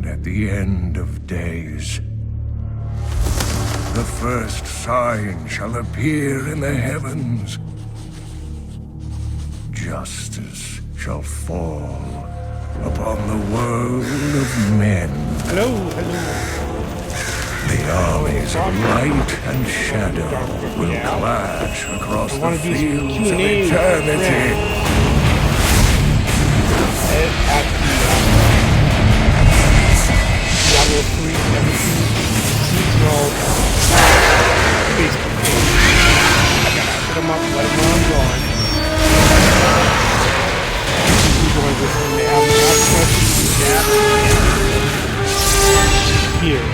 at the end of days, the first sign shall appear in the heavens. Justice shall fall upon the world of men. Hello, hello. The armies of light and shadow will clash across the fields of eternity. Diablo 3 seasonal Facebook page. I gotta put them up, let them know I'm going. Going with them. They have the here.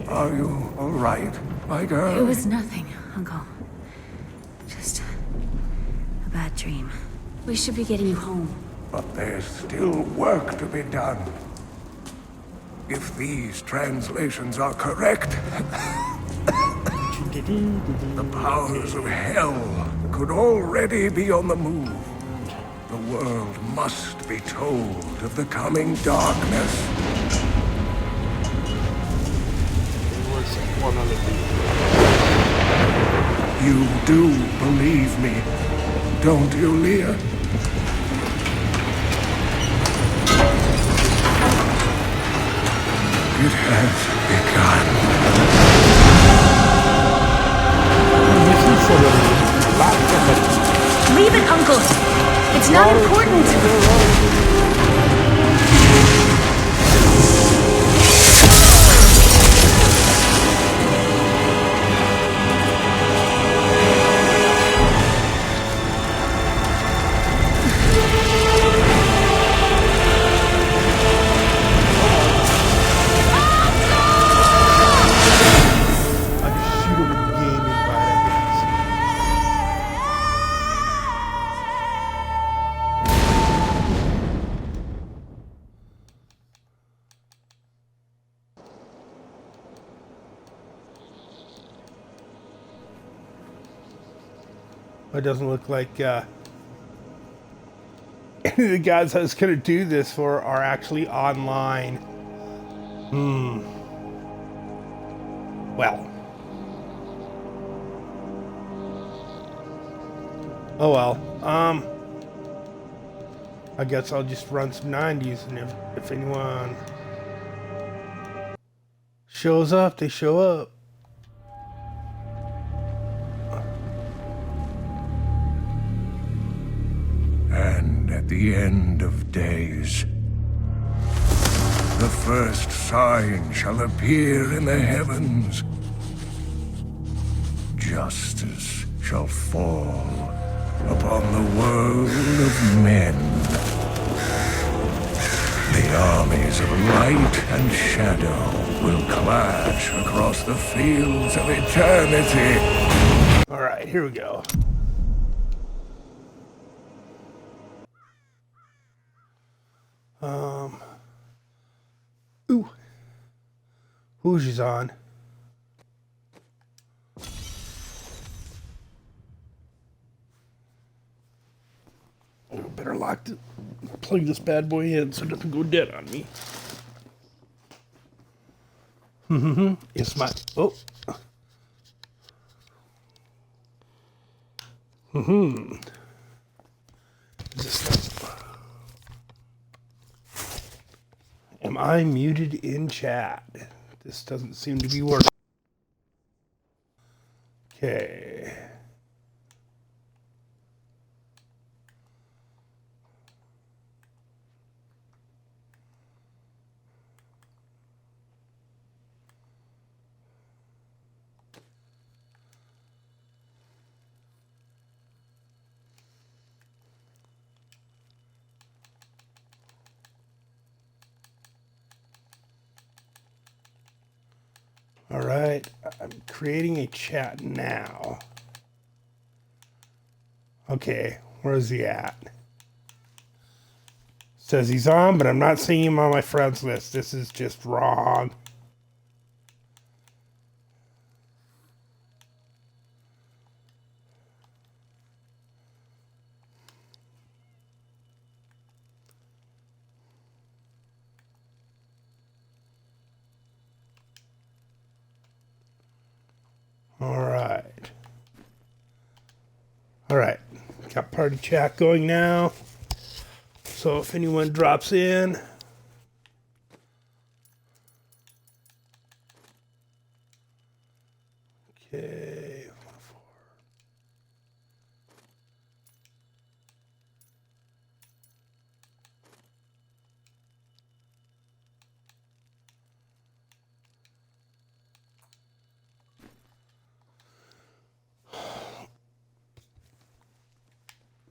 Are you all right, my girl? It was nothing, Uncle. Just a bad dream. We should be getting you home. But there's still work to be done. If these translations are correct, the powers of hell could already be on the move. The world must be told of the coming darkness. You do believe me, don't you, Leah? It has begun. Leave it, Uncle! It's not important! It doesn't look like any of the guys I was going to do this for are actually online. Well. Oh well. I guess I'll just run some 90s, and if anyone shows up, they show up. At the end of days, the first sign shall appear in the heavens. Justice shall fall upon the world of men. The armies of light and shadow will clash across the fields of eternity. All right, here we go. Ooh. Who's she's on? Oh, better plug this bad boy in so it doesn't go dead on me. It's my Am I muted in chat? This doesn't seem to be working. Okay. All right, I'm creating a chat now. Okay, where is he at? Says he's on, but I'm not seeing him on my friends list. This is just wrong. All right. Got party chat going now. So if anyone drops in, okay.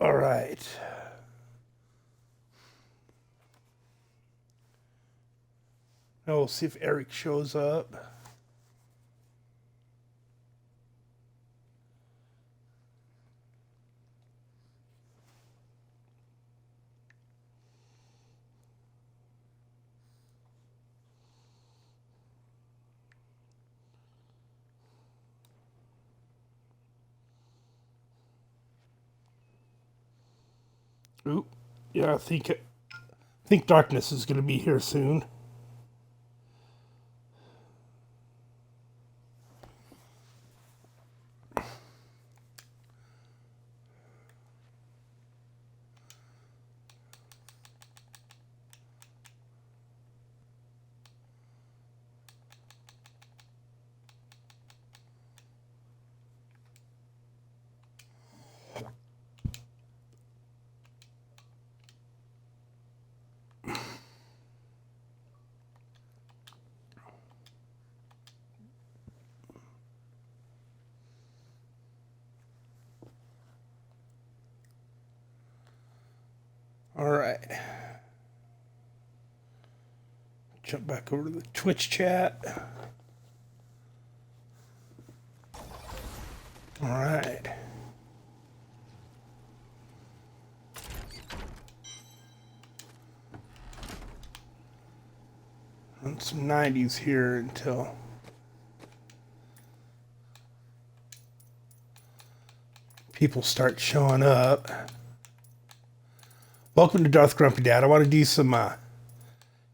All right. Now we'll see if Eric shows up. Ooh, yeah, I think darkness is going to be here soon. All right. Jump back over to the Twitch chat. All right. And some 90s here until people start showing up. Welcome to Darth Grumpy Dad. I want to do some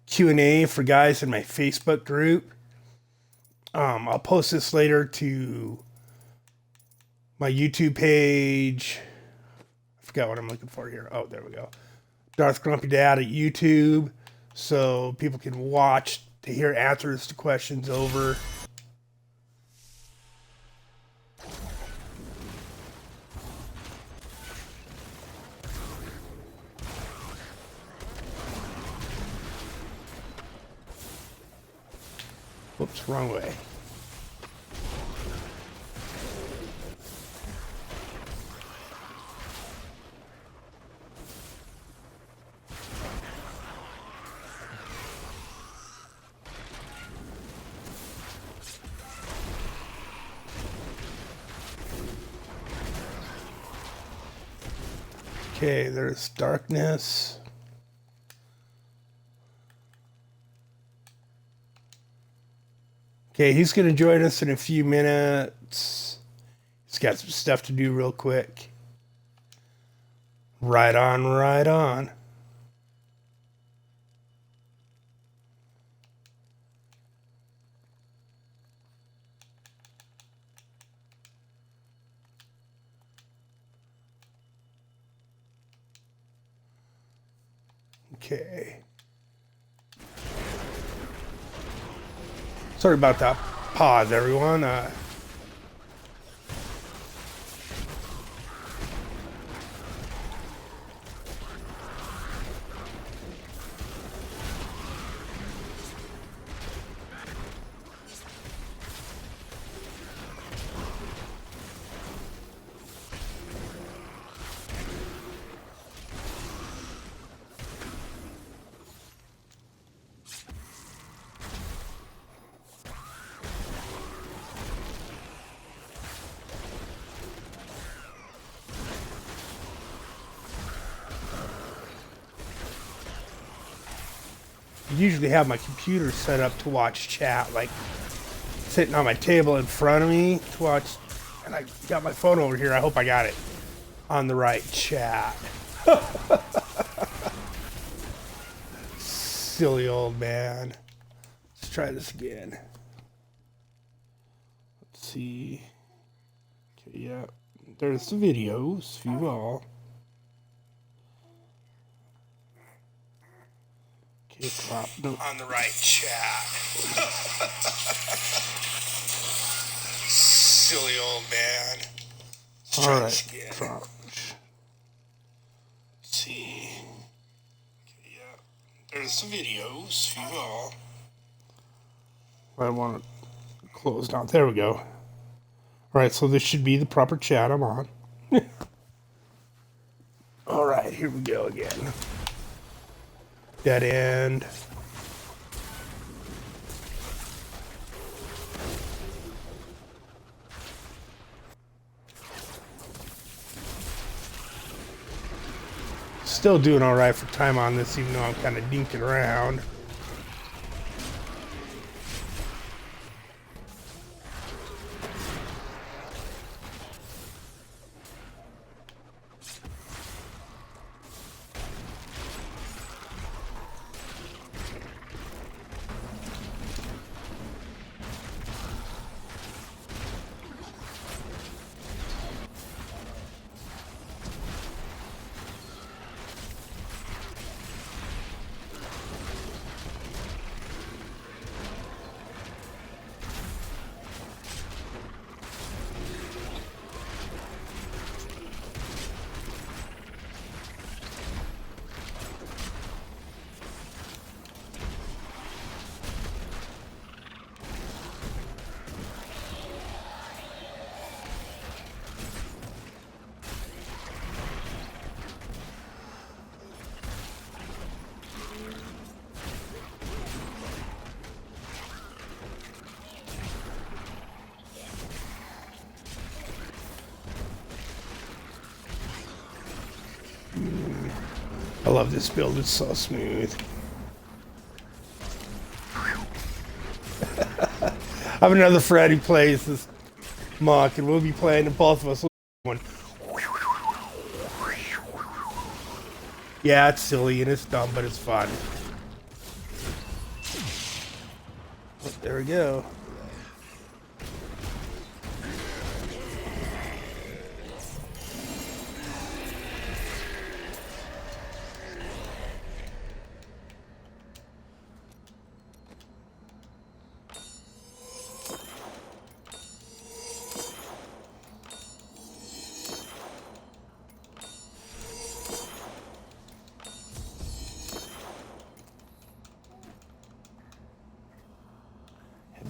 Q&A for guys in my Facebook group. I'll post this later to my YouTube page. I forgot what I'm looking for here. Oh, there we go. Darth Grumpy Dad at YouTube. So people can watch to hear answers to questions over. Whoops, wrong way. Okay, there's darkness. Okay, he's going to join us in a few minutes. He's got some stuff to do real quick. Right on, right on. Okay. Sorry about that pause, everyone. usually have my computer set up to watch chat, like sitting on my table in front of me to watch. And I got my phone over here. I hope I got it on the right chat. Silly old man. Let's try this again. Let's see. Okay, yeah. There's the videos. View all. Okay, drop. No. On the right chat. Silly old man. Let's try this again. Drop. Let's see. Okay, yeah. There's the videos. View all. I want to close down. There we go. All right, so this should be the proper chat I'm on. All right, here we go again. Dead end. Still doing all right for time on this, even though I'm kind of dinking around. I love this build, it's so smooth. I have another friend who plays this monk, and we'll be playing, and both of us will be one. Yeah, it's silly and it's dumb, but it's fun. But there we go.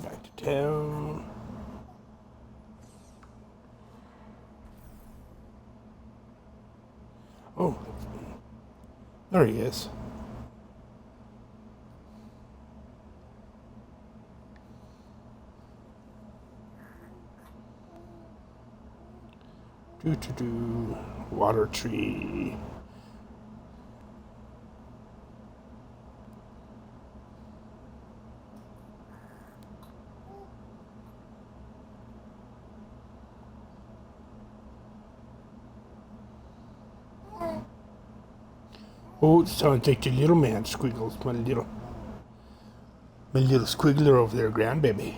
Back to town. Oh, there he is. Water tree. Oh, it's time to take the little man, Squiggles, my little squiggler over there, grandbaby.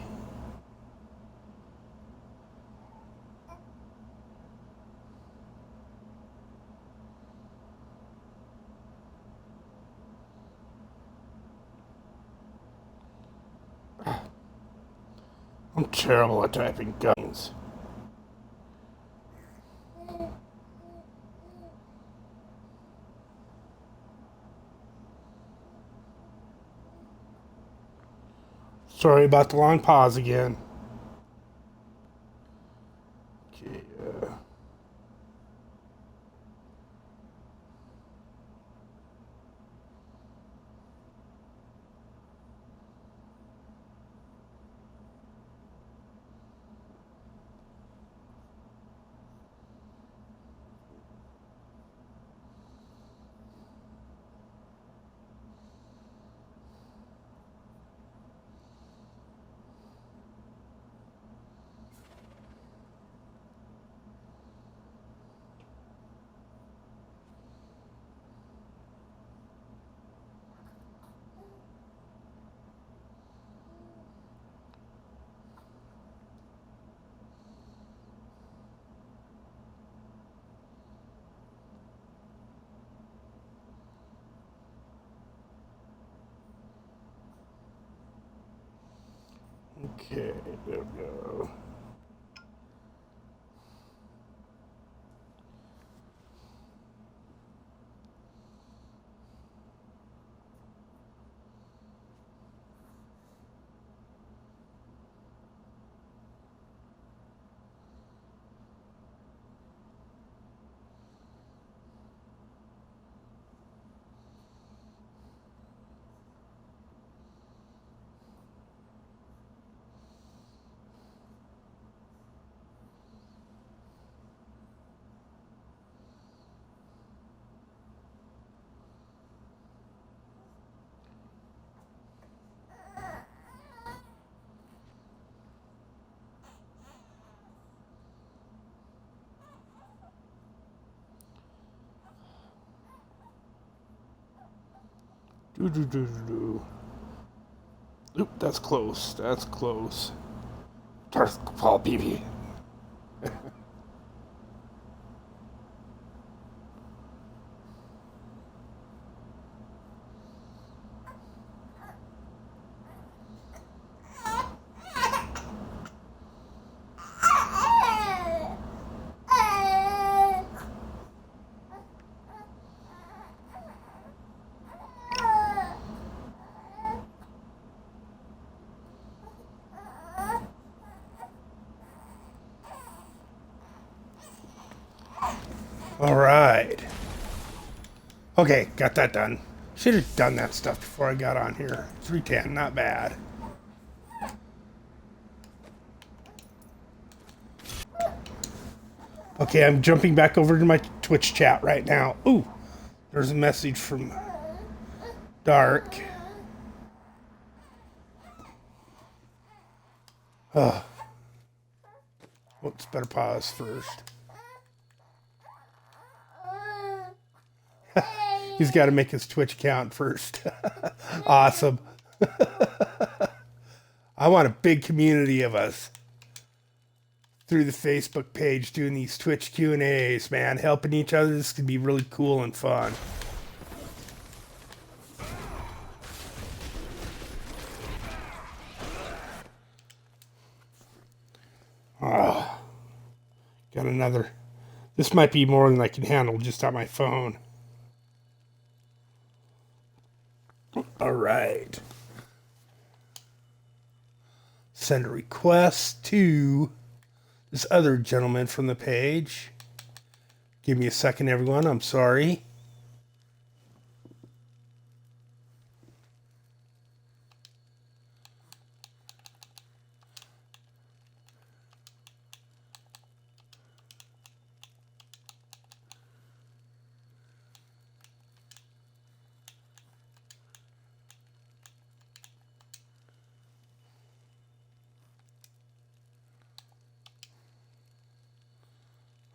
I'm terrible at typing guns. Sorry about the long pause again. Okay, Okay, there we go. Do, do, do, do, do. Oop, that's close. That's close. Darth Paul BB. All right. Okay, got that done. Should have done that stuff before I got on here. 310, not bad. Okay, I'm jumping back over to my Twitch chat right now. Ooh, there's a message from Dark. Whoops, better pause first. He's got to make his Twitch account first. Awesome. I want a big community of us through the Facebook page doing these Twitch Q&As, man. Helping each other. This could be really cool and fun. Oh, got another. This might be more than I can handle just on my phone. All right. Send a request to this other gentleman from the page. Give me a second, everyone. I'm sorry.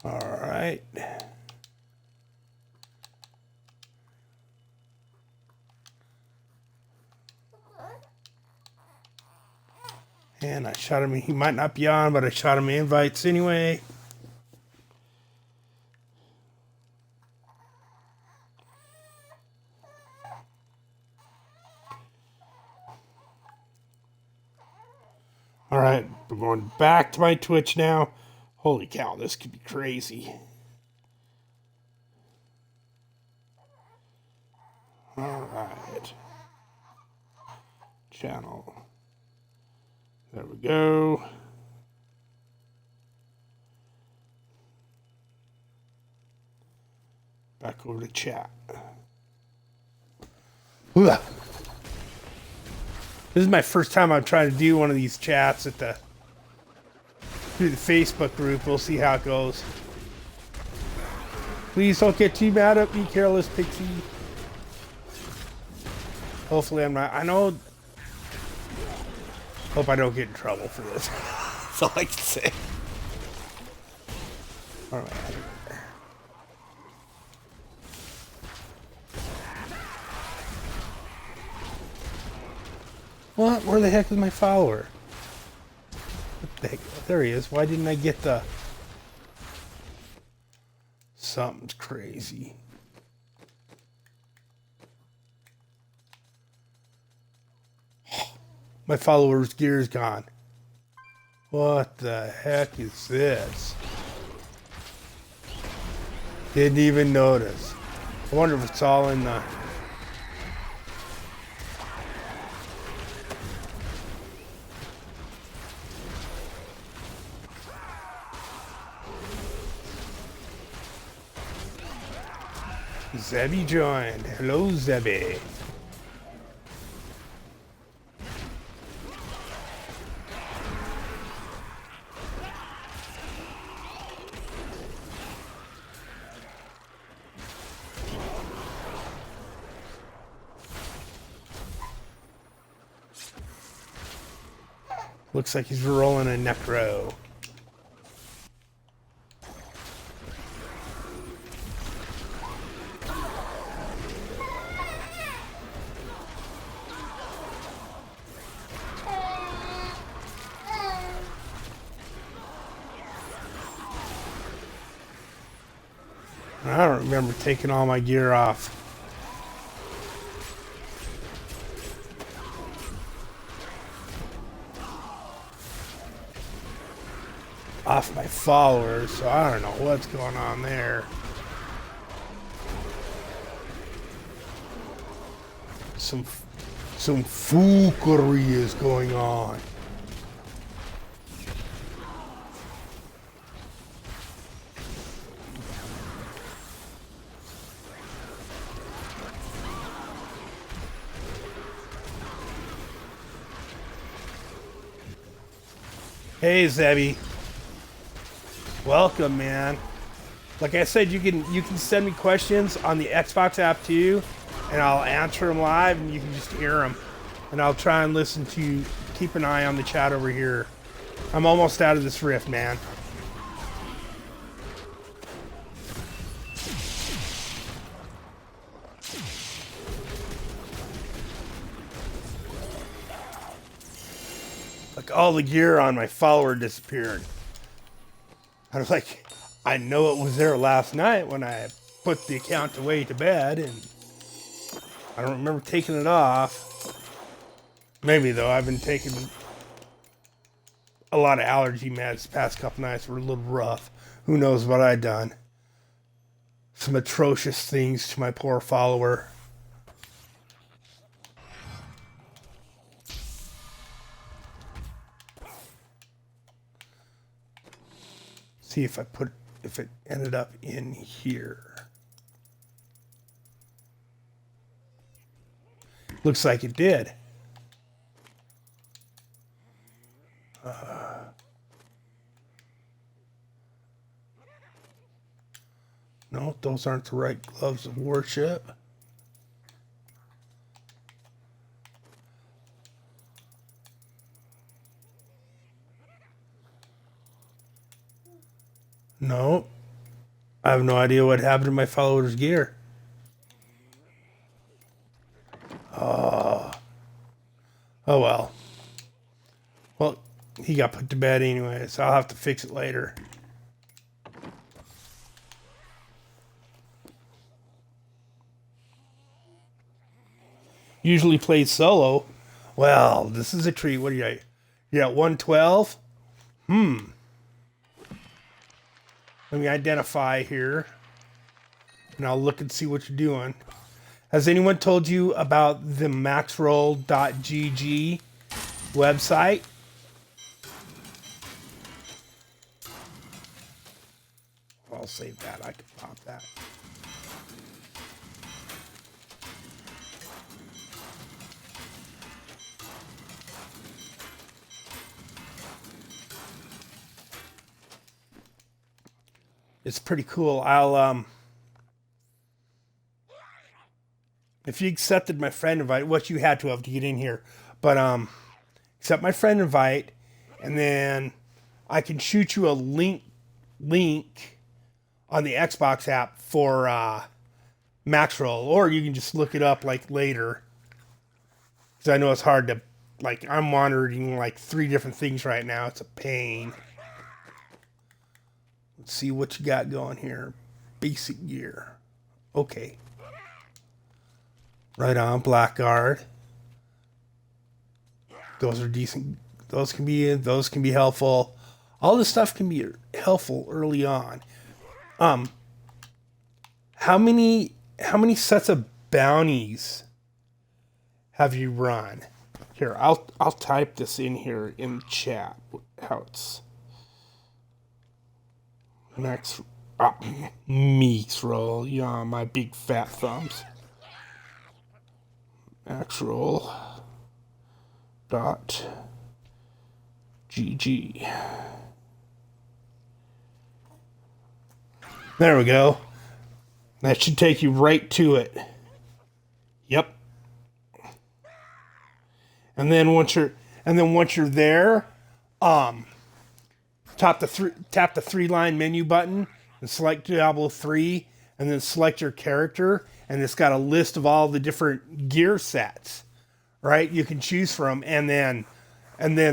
All right. And I shot him. He might not be on, but I shot him invites anyway. All right, we're going back to my Twitch now. Holy cow, this could be crazy. All right. Channel. There we go. Back over to chat. Ugh. This is my first time I'm trying to do one of these chats at the through the Facebook group. We'll see how it goes. Please don't get too mad at me, Careless Pixie. Hopefully I'm not. I know. Hope I don't get in trouble for this. That's all I can say. All right. What? Where the heck is my follower? What the heck? There he is. Why didn't I get the... Something's crazy. My follower's gear is gone. What the heck is this? Didn't even notice. I wonder if it's all in the... Zebby joined. Hello, Zebby. Looks like he's rolling a necro. I don't remember taking all my gear off. Off my followers, so I don't know what's going on there. Some foolery is going on. Hey, Zebby. Welcome, man. Like I said, you can send me questions on the Xbox app too, and I'll answer them live, and you can just hear them. And I'll try and listen to, keep an eye on the chat over here. I'm almost out of this rift, man. Like all the gear on my follower disappeared. I was like, I know it was there last night when I put the account away to bed, and I don't remember taking it off. Maybe though, I've been taking a lot of allergy meds the past couple nights. Were a little rough. Who knows what I'd done? Some atrocious things to my poor follower. See if it ended up in here. Looks like it did. No, those aren't the right gloves of worship. No. I have no idea what happened to my follower's gear. Oh well. Well, he got put to bed anyway, so I'll have to fix it later. Usually plays solo. Well, this is a treat. What are you at? You're at 112? Let me identify here. And I'll look and see what you're doing. Has anyone told you about the maxroll.gg website? I'll save that. I can pop that. It's pretty cool. I'll if you accepted my friend invite, what you had to have to get in here, but accept my friend invite, and then I can shoot you a link on the Xbox app for Maxroll, or you can just look it up like later, because I know it's hard to, like, I'm monitoring like 3 different things right now. It's a pain. Let's see what you got going here. Basic gear. Okay. Right on, Blackguard. Those are decent Those can be helpful. All this stuff can be helpful early on. How many sets of bounties have you run? Here, I'll type this in here in chat. How it's next meats roll. Yeah, my big fat thumbs. Actual dot GG. There we go. That should take you right to it. Yep. And then once you're there, tap the three-line menu button and select Diablo 3, and then select your character, and it's got a list of all the different gear sets, right? You can choose from, and then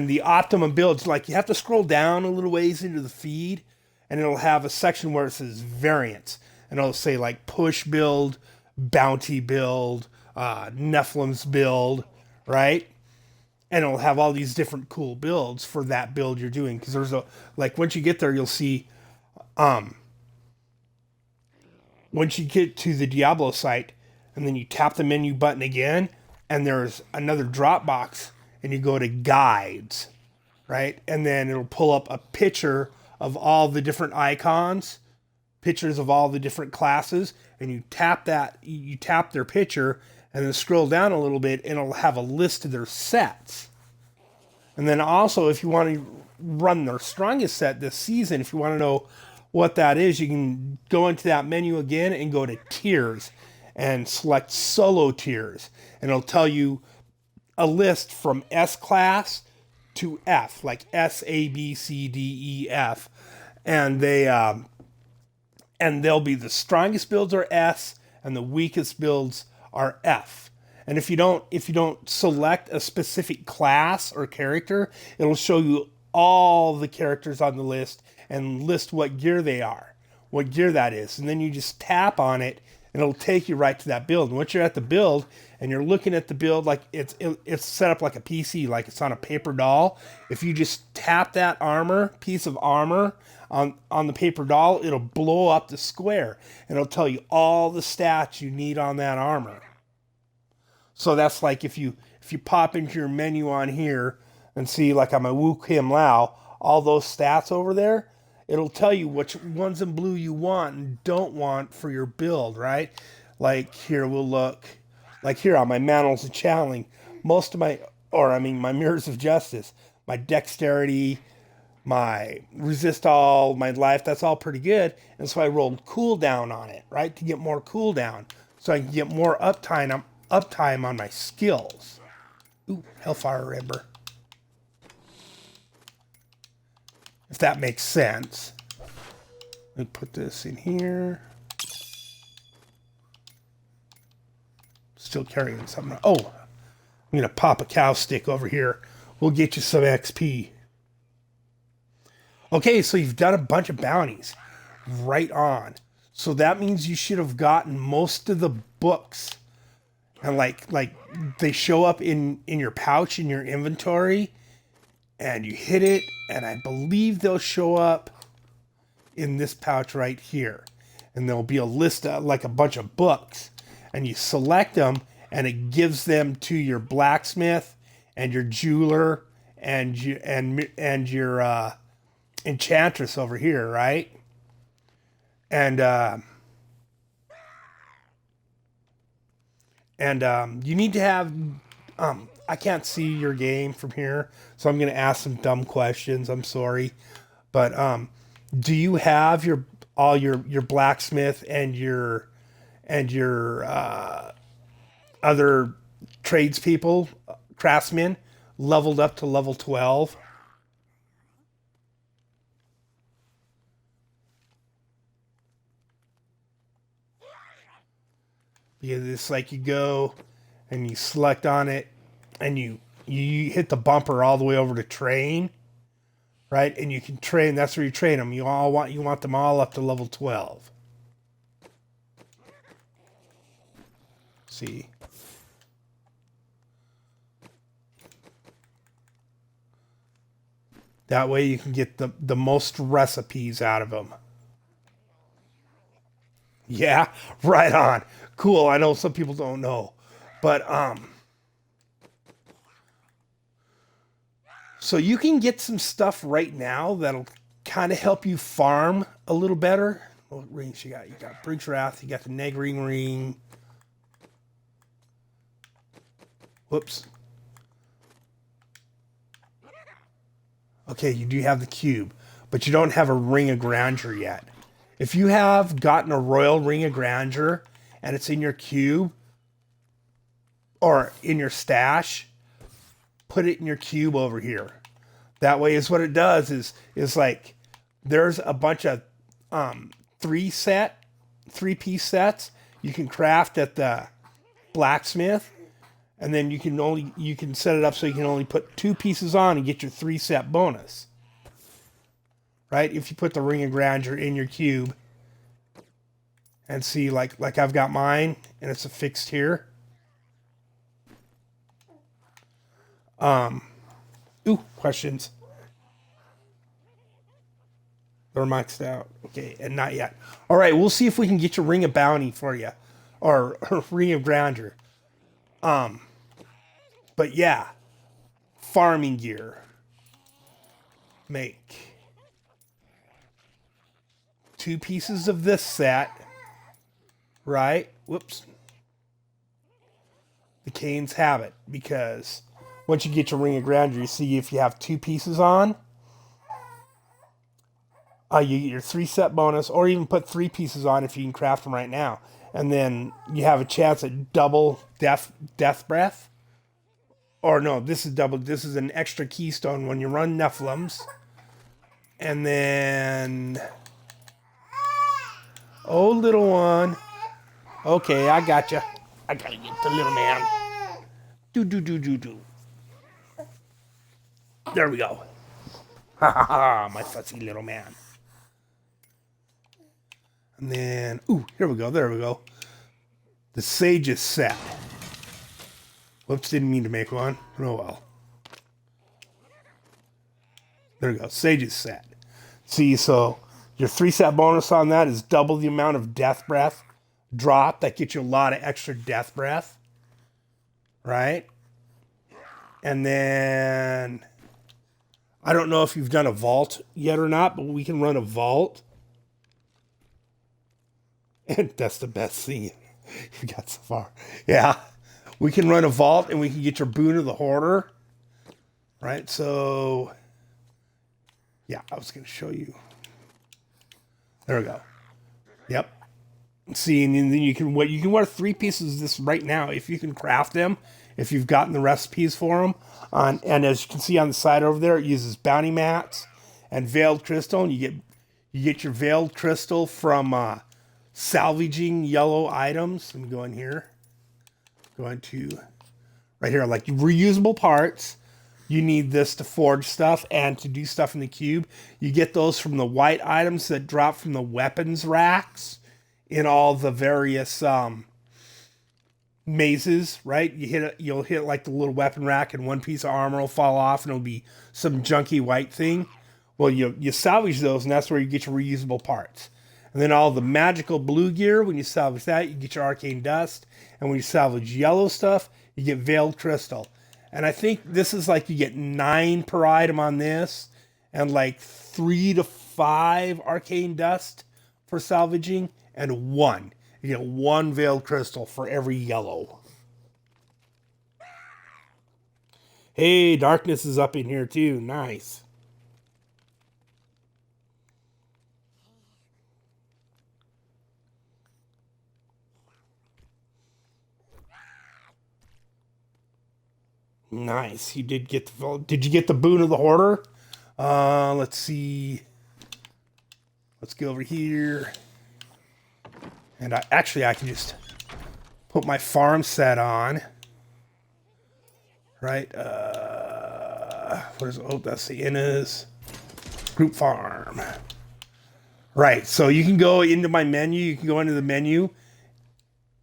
the optimum builds. Like, you have to scroll down a little ways into the feed, and it'll have a section where it says variants, and it'll say like push build, bounty build, Nephilim's build, right? And it'll have all these different cool builds for that build you're doing. Because there's once you get there, you'll see, once you get to the Diablo site, and then you tap the menu button again, and there's another drop box, and you go to guides, right? And then it'll pull up a picture of all the different icons, pictures of all the different classes, and you tap their picture, and then scroll down a little bit, and it'll have a list of their sets. And then also, if you want to run their strongest set this season, if you want to know what that is, you can go into that menu again and go to tiers and select solo tiers. And it'll tell you a list from S class to F, like S, A, B, C, D, E, F. And they'll be the strongest builds are S, and the weakest builds are F. And if you don't select a specific class or character, it'll show you all the characters on the list and list what gear they are, what gear that is. And then you just tap on it, and it'll take you right to that build. And once you're at the build and you're looking at the build, like it's set up like a PC, like it's on a paper doll. If you just tap that piece of armor on the paper doll, it'll blow up the square, and it'll tell you all the stats you need on that armor. So that's like if you pop into your menu on here and see, like on my Wu Kim Lao, all those stats over there, it'll tell you which ones in blue you want and don't want for your build, right? Like here, we'll look. Like here on my Manals of Channeling, my Mirrors of Justice, my Dexterity, my Resist All, my Life, that's all pretty good. And so I rolled cooldown on it, right? To get more cooldown. So I can get more uptime on my skills. Ooh, Hellfire Ember. If that makes sense. Let me put this in here. Still carrying something. Oh, I'm going to pop a cow stick over here. We'll get you some XP. Okay, so you've done a bunch of bounties. Right on. So that means you should have gotten most of the books. And like they show up in your pouch in your inventory, and you hit it, and I believe they'll show up in this pouch right here. And there'll be a list of like a bunch of books, and you select them, and it gives them to your blacksmith and your jeweler and your enchantress over here, right? And you need to have, I can't see your game from here, so I'm going to ask some dumb questions. I'm sorry. But do you have all your blacksmith and your other tradespeople, craftsmen, leveled up to level 12? Because it's like you go and you select on it, and you hit the bumper all the way over to train, right? And you can train. That's where you train them. You want them all up to level 12. See. That way you can get the most recipes out of them. Yeah, right on. Cool. I know some people don't know. But so you can get some stuff right now that'll kind of help you farm a little better. What rings you got? You got Brig's Wrath, you got the Negring ring. Whoops. Okay, you do have the cube, but you don't have a Ring of Grandeur yet. If you have gotten a Royal Ring of Grandeur and it's in your cube or in your stash, put it in your cube over here. That way is what it does is like there's a bunch of three-piece sets you can craft at the blacksmith, and then you can set it up so you can only put 2 pieces on and get your 3-set bonus. Right? If you put the Ring of Grandeur in your cube and see like I've got mine and it's affixed here. Questions? They're maxed out. Okay, and not yet. All right, we'll see if we can get your Ring of Bounty for you. Or Ring of Grandeur. But yeah. Farming gear. Make 2 pieces of this set. Right? Whoops. The Canes have it. Because once you get your Ring of Grandeur, you see if you have 2 pieces on, you get your 3-set bonus, or even put 3 pieces on if you can craft them right now. And then you have a chance at double death breath. Or no, this is double. This is an extra keystone when you run Nephilims. And then, oh, little one. Okay, I got you. I gotta get the little man. Do. There we go. Ha ha ha, my fussy little man. And then, here we go. There we go. The Sage's set. Whoops, didn't mean to make one. Oh well. There we go. Sage's set. See, so your 3-set bonus on that is double the amount of death breath drop. That gets you a lot of extra death breath. Right? And then, I don't know if you've done a vault yet or not, but we can run a vault. And that's the best thing you got so far. Yeah. We can run a vault and we can get your Boon of the Hoarder. Right? So, yeah, I was going to show you. There we go. Yep. See, and then you can wear 3 pieces of this right now if you can craft them, if you've gotten the recipes for them. And as you can see on the side over there, it uses bounty mats and veiled crystal. And you get your veiled crystal from salvaging yellow items. Let me go in here. Go into right here, like reusable parts. You need this to forge stuff and to do stuff in the cube. You get those from the white items that drop from the weapons racks in all the various mazes, right? You'll hit like the little weapon rack and 1 piece of armor will fall off and it'll be some junky white thing. Well, you salvage those and that's where you get your reusable parts. And then all the magical blue gear, when you salvage that, you get your arcane dust. And when you salvage yellow stuff, you get veiled crystal. And I think this is like you get 9 per item on this and like 3 to 5 arcane dust for salvaging and 1. You get 1 veiled crystal for every yellow. Hey, darkness is up in here too. Nice. Nice. You did get the. Did you get the Boon of the Hoarder? Let's see. Let's go over here. And I can just put my farm set on. Right. What is? Oh, that's the Inna's group farm. Right. So you can go into my menu. You can go into the menu.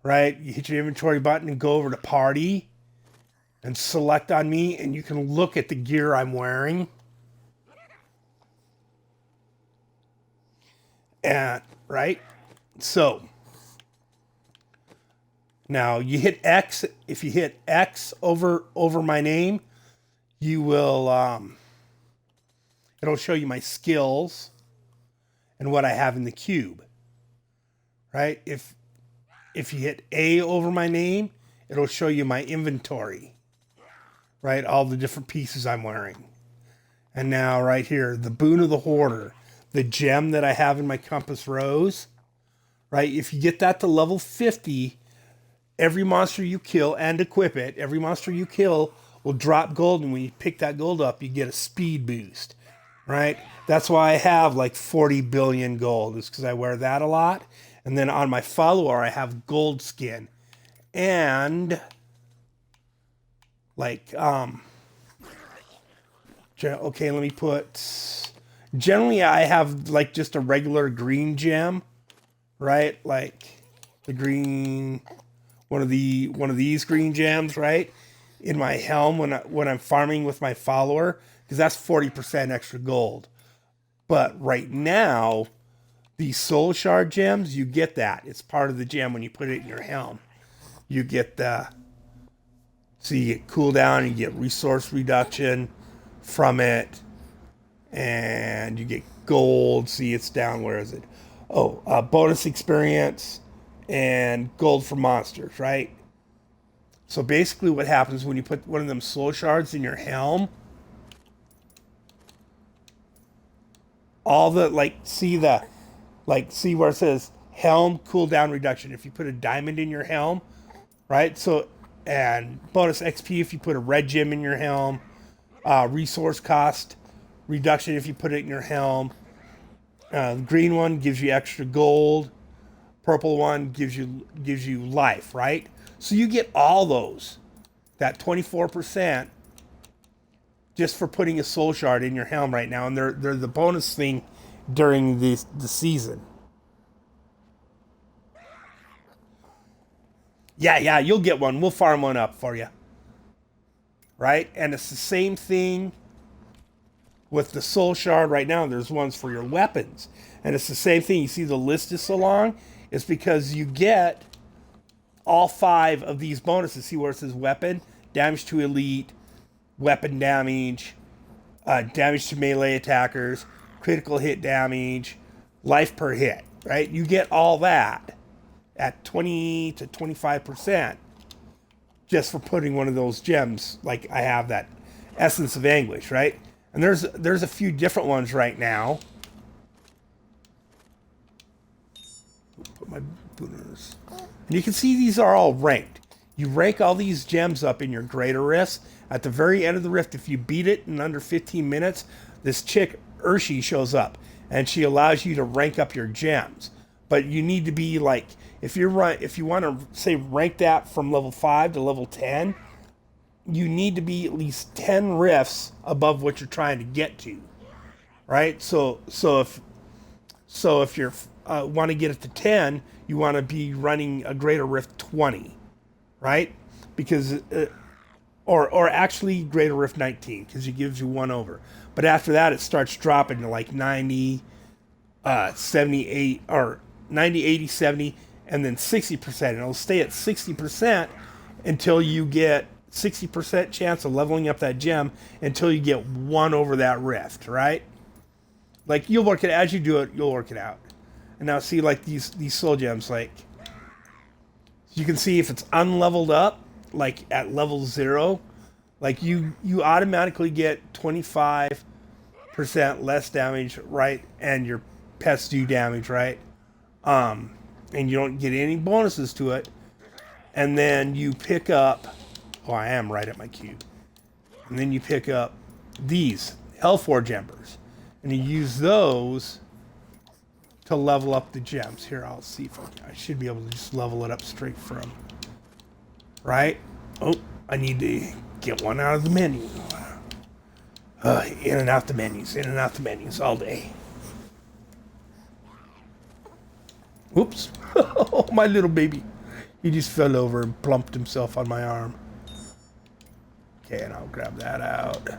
Right. You hit your inventory button and go over to party. And select on me, and you can look at the gear I'm wearing. And right, so now you hit X. If you hit X over my name, you will it'll show you my skills and what I have in the cube. Right? If you hit A over my name, it'll show you my inventory. Right? All the different pieces I'm wearing. And now right here, the Boon of the Hoarder, the gem that I have in my Compass Rose. Right? If you get that to level 50, every monster you kill and equip it, every monster you kill will drop gold, and when you pick that gold up, you get a speed boost, right? That's why I have like 40 billion gold, is because I wear that a lot. And then on my follower, I have gold skin. And like, okay, let me put, generally I have like just a regular green gem, right? Like the green, one of these green gems, right? In my helm when I'm farming with my follower, because that's 40% extra gold. But right now, these soul shard gems, you get that. It's part of the gem when you put it in your helm. You get so you get cooldown, you get resource reduction from it, and you get gold. See, it's down. Where is it? Oh, bonus experience and gold for monsters, right? So basically what happens when you put one of them soul shards in your helm, all the, see where it says helm cooldown reduction. If you put a diamond in your helm, right? So, and bonus XP if you put a red gem in your helm, resource cost reduction if you put it in your helm. The green one gives you extra gold. Purple one gives you life, right? So you get all those, that 24%, just for putting a soul shard in your helm right now, and they're the bonus thing during the season. Yeah, you'll get one. We'll farm one up for you, right? And it's the same thing with the soul shard right now. There's ones for your weapons, and it's the same thing. You see the list is so long. It's because you get all 5 of these bonuses. See where it says weapon, damage to elite, weapon damage, damage to melee attackers, critical hit damage, life per hit, right? You get all that at 20 to 25% just for putting one of those gems. Like I have that Essence of Anguish, right? And there's a few different ones right now. Put my booners. And you can see these are all ranked. You rank all these gems up in your greater rifts. At the very end of the rift, if you beat it in under 15 minutes, this chick, Urshi, shows up. And she allows you to rank up your gems. But you need to be like, if you want to, say, rank that from level 5 to level 10, you need to be at least 10 rifts above what you're trying to get to. Right? So if you're want to get it to 10, you want to be running a greater rift 20, right? Because or actually greater rift 19, because it gives you one over. But after that, it starts dropping to like 90, 78, or 90, 80, 70, and then 60%. And it'll stay at 60% until you get 60% chance of leveling up that gem until you get one over that rift, right? Like you'll work it as you do it, you'll work it out. And now see, like these soul gems, like you can see if it's unleveled up, like at level 0, like you automatically get 25% less damage, right? And your pets do damage, right? And you don't get any bonuses to it. And then you pick up, oh, I am right at my cube. And then you pick up these Hellforge Embers, and you use those to level up the gems. Here, I'll see if I should be able to just level it up straight from, right? Oh, I need to get one out of the menu. In and out the menus all day. Whoops. Oh, my little baby. He just fell over and plumped himself on my arm. Okay, and I'll grab that out. Come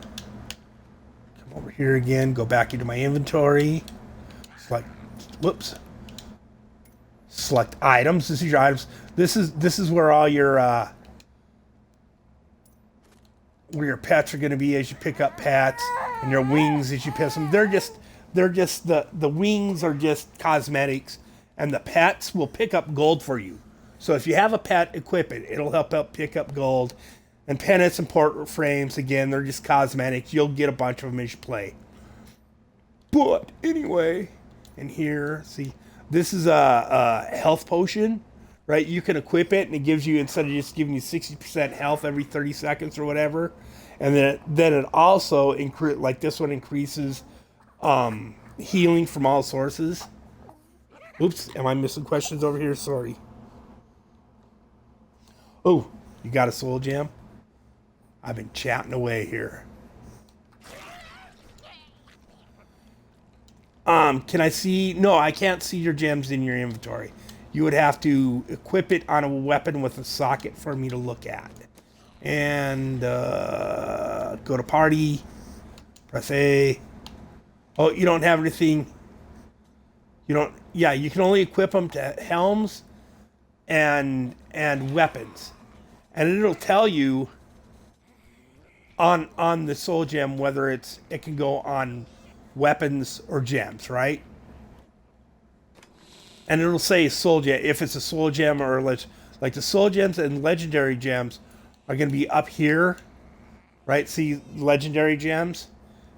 over here again, go back into my inventory. Select whoops. Select items. This is your items. This is where all your where your pets are going to be as you pick up pets, and your wings as you pick them. They're just the wings are just cosmetics, and the pets will pick up gold for you. So if you have a pet, equip it. It'll help out pick up gold. And pennants and portrait frames, again, they're just cosmetics. You'll get a bunch of them as you play. But anyway, in here, see, this is a health potion, right? You can equip it, and it gives you, instead of just giving you 60% health every 30 seconds or whatever, and then it also, like this one, increases healing from all sources. Oops, am I missing questions over here? Sorry. Oh, you got a soul gem? I've been chatting away here. Can I see? No, I can't see your gems in your inventory. You would have to equip it on a weapon with a socket for me to look at. And go to party. Press A. Oh, you don't have anything. You don't. Yeah, you can only equip them to helms and weapons, and it'll tell you on the soul gem whether it can go on weapons or gems, right? And it'll say soul gem if it's a soul gem, or like the soul gems and legendary gems are going to be up here, right? See, legendary gems,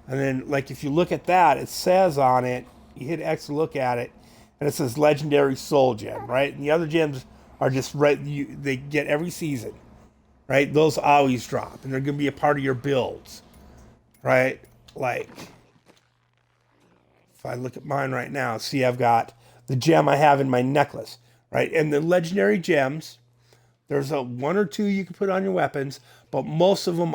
and then like if you look at that, it says on it, you hit X to look at it, and it says legendary soul gem, right? And the other gems are just they get every season, right? Those always drop, and they're going to be a part of your builds, right? Like, if I look at mine right now, see, I've got the gem I have in my necklace, right? And the legendary gems, there's a one or two you can put on your weapons, but most of them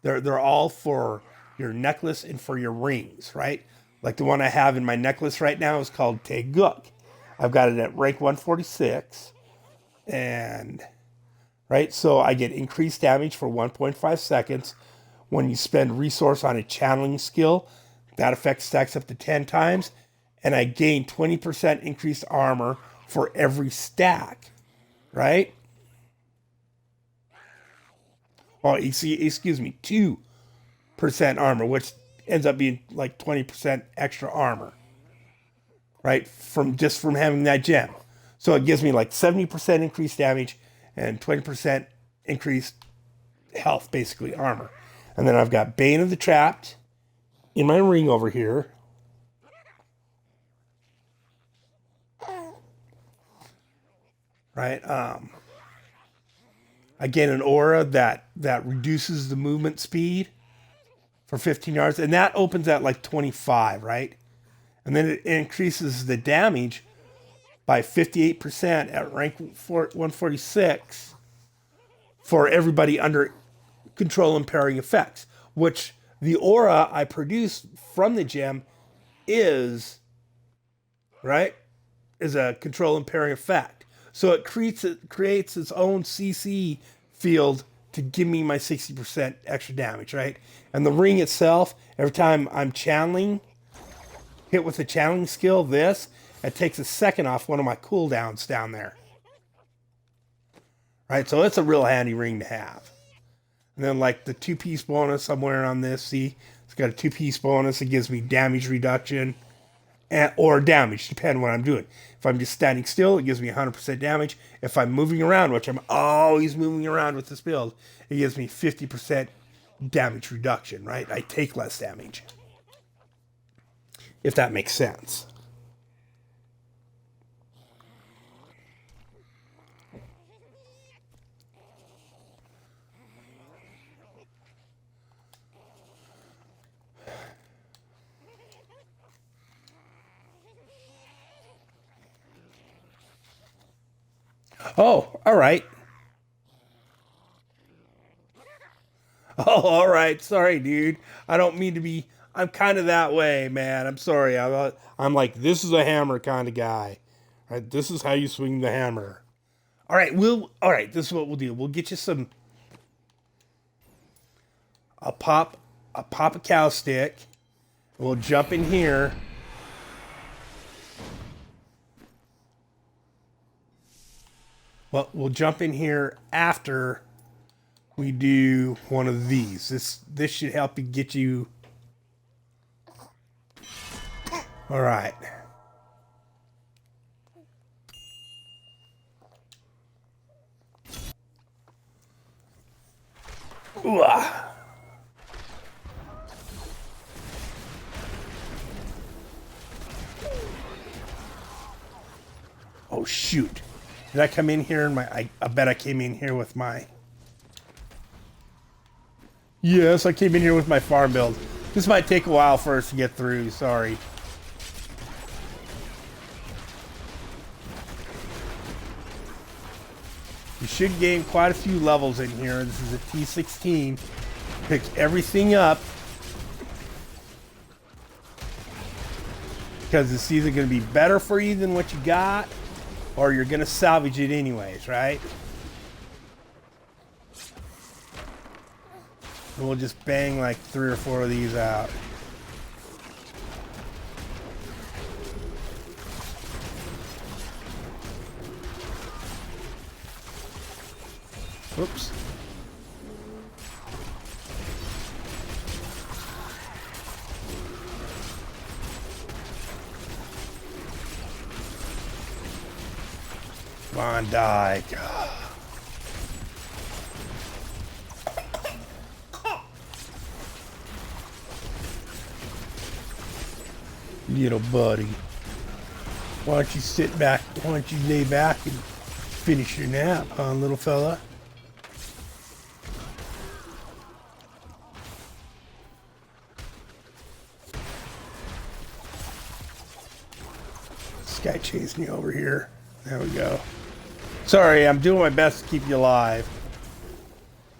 they're all for your necklace and for your rings, right? Like the one I have in my necklace right now is called Teguk. I've got it at rank 146, and right, so I get increased damage for 1.5 seconds when you spend resource on a channeling skill. That effect stacks up to 10 times, and I gain 20% increased armor for every stack, right? Oh, excuse me, 2% armor, which ends up being like 20% extra armor, right? From having that gem. So it gives me like 70% increased damage and 20% increased health, basically armor. And then I've got Bane of the Trapped in my ring over here. Right? I get an aura that reduces the movement speed for 15 yards, and that opens at like 25, right? And then it increases the damage by 58% at rank 146 for everybody under control impairing effects, which the aura I produce from the gem is a control impairing effect. So it creates its own CC field to give me my 60% extra damage, right? And the ring itself, every time I'm channeling, hit with the channeling skill, it takes a second off one of my cooldowns down there. Right, so it's a real handy ring to have. And then like the 2-piece bonus I'm wearing on this, see, it's got a 2-piece bonus. It gives me damage reduction or damage, depending on what I'm doing. If I'm just standing still, it gives me 100% damage. If I'm moving around, which I'm always moving around with this build, it gives me 50% damage reduction, right? I take less damage. If that makes sense. Oh, all right. Oh, all right. Sorry, dude. I don't mean to be. I'm kind of that way, man. I'm sorry. I'm like, this is a hammer kind of guy. Right? This is how you swing the hammer. All right. All right. This is what we'll do. We'll get you some. I'll pop a cow stick. We'll jump in here. Well, we'll jump in here after we do one of these. This should help you get you. All right. Ooh, ah. Oh shoot. Did I come in here in my I bet I came in here with my. Yes, I came in here with my farm build. This might take a while for us to get through, sorry. You should gain quite a few levels in here. This is a T16. Pick everything up. Because it's either going to be better for you than what you got, or you're going to salvage it anyways, right? And we'll just bang like 3 or 4 of these out. Whoops. Come on, die. Little buddy. Why don't you sit back? Why don't you lay back and finish your nap, huh, little fella? This guy chased me over here. There we go. Sorry, I'm doing my best to keep you alive.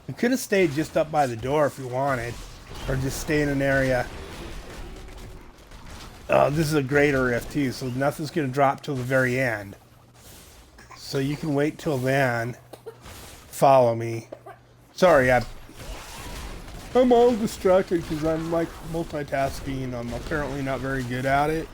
You could have stayed just up by the door if you wanted, or just stay in an area. This is a greater rift too, so nothing's going to drop till the very end. So you can wait till then. Follow me. Sorry, I'm all distracted because I'm like multitasking. I'm apparently not very good at it.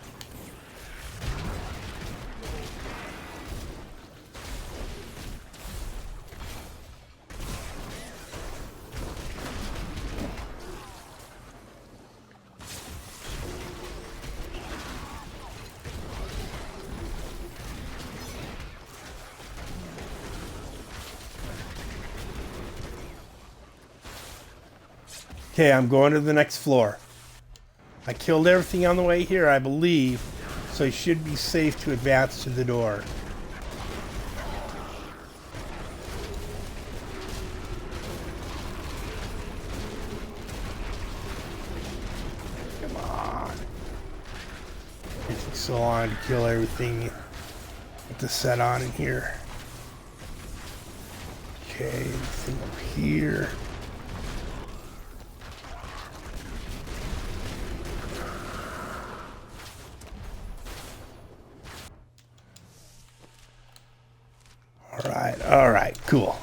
Okay, I'm going to the next floor. I killed everything on the way here, I believe, so I should be safe to advance to the door. Come on. It takes so long to kill everything with the set on in here. Okay, anything up here? All right, cool.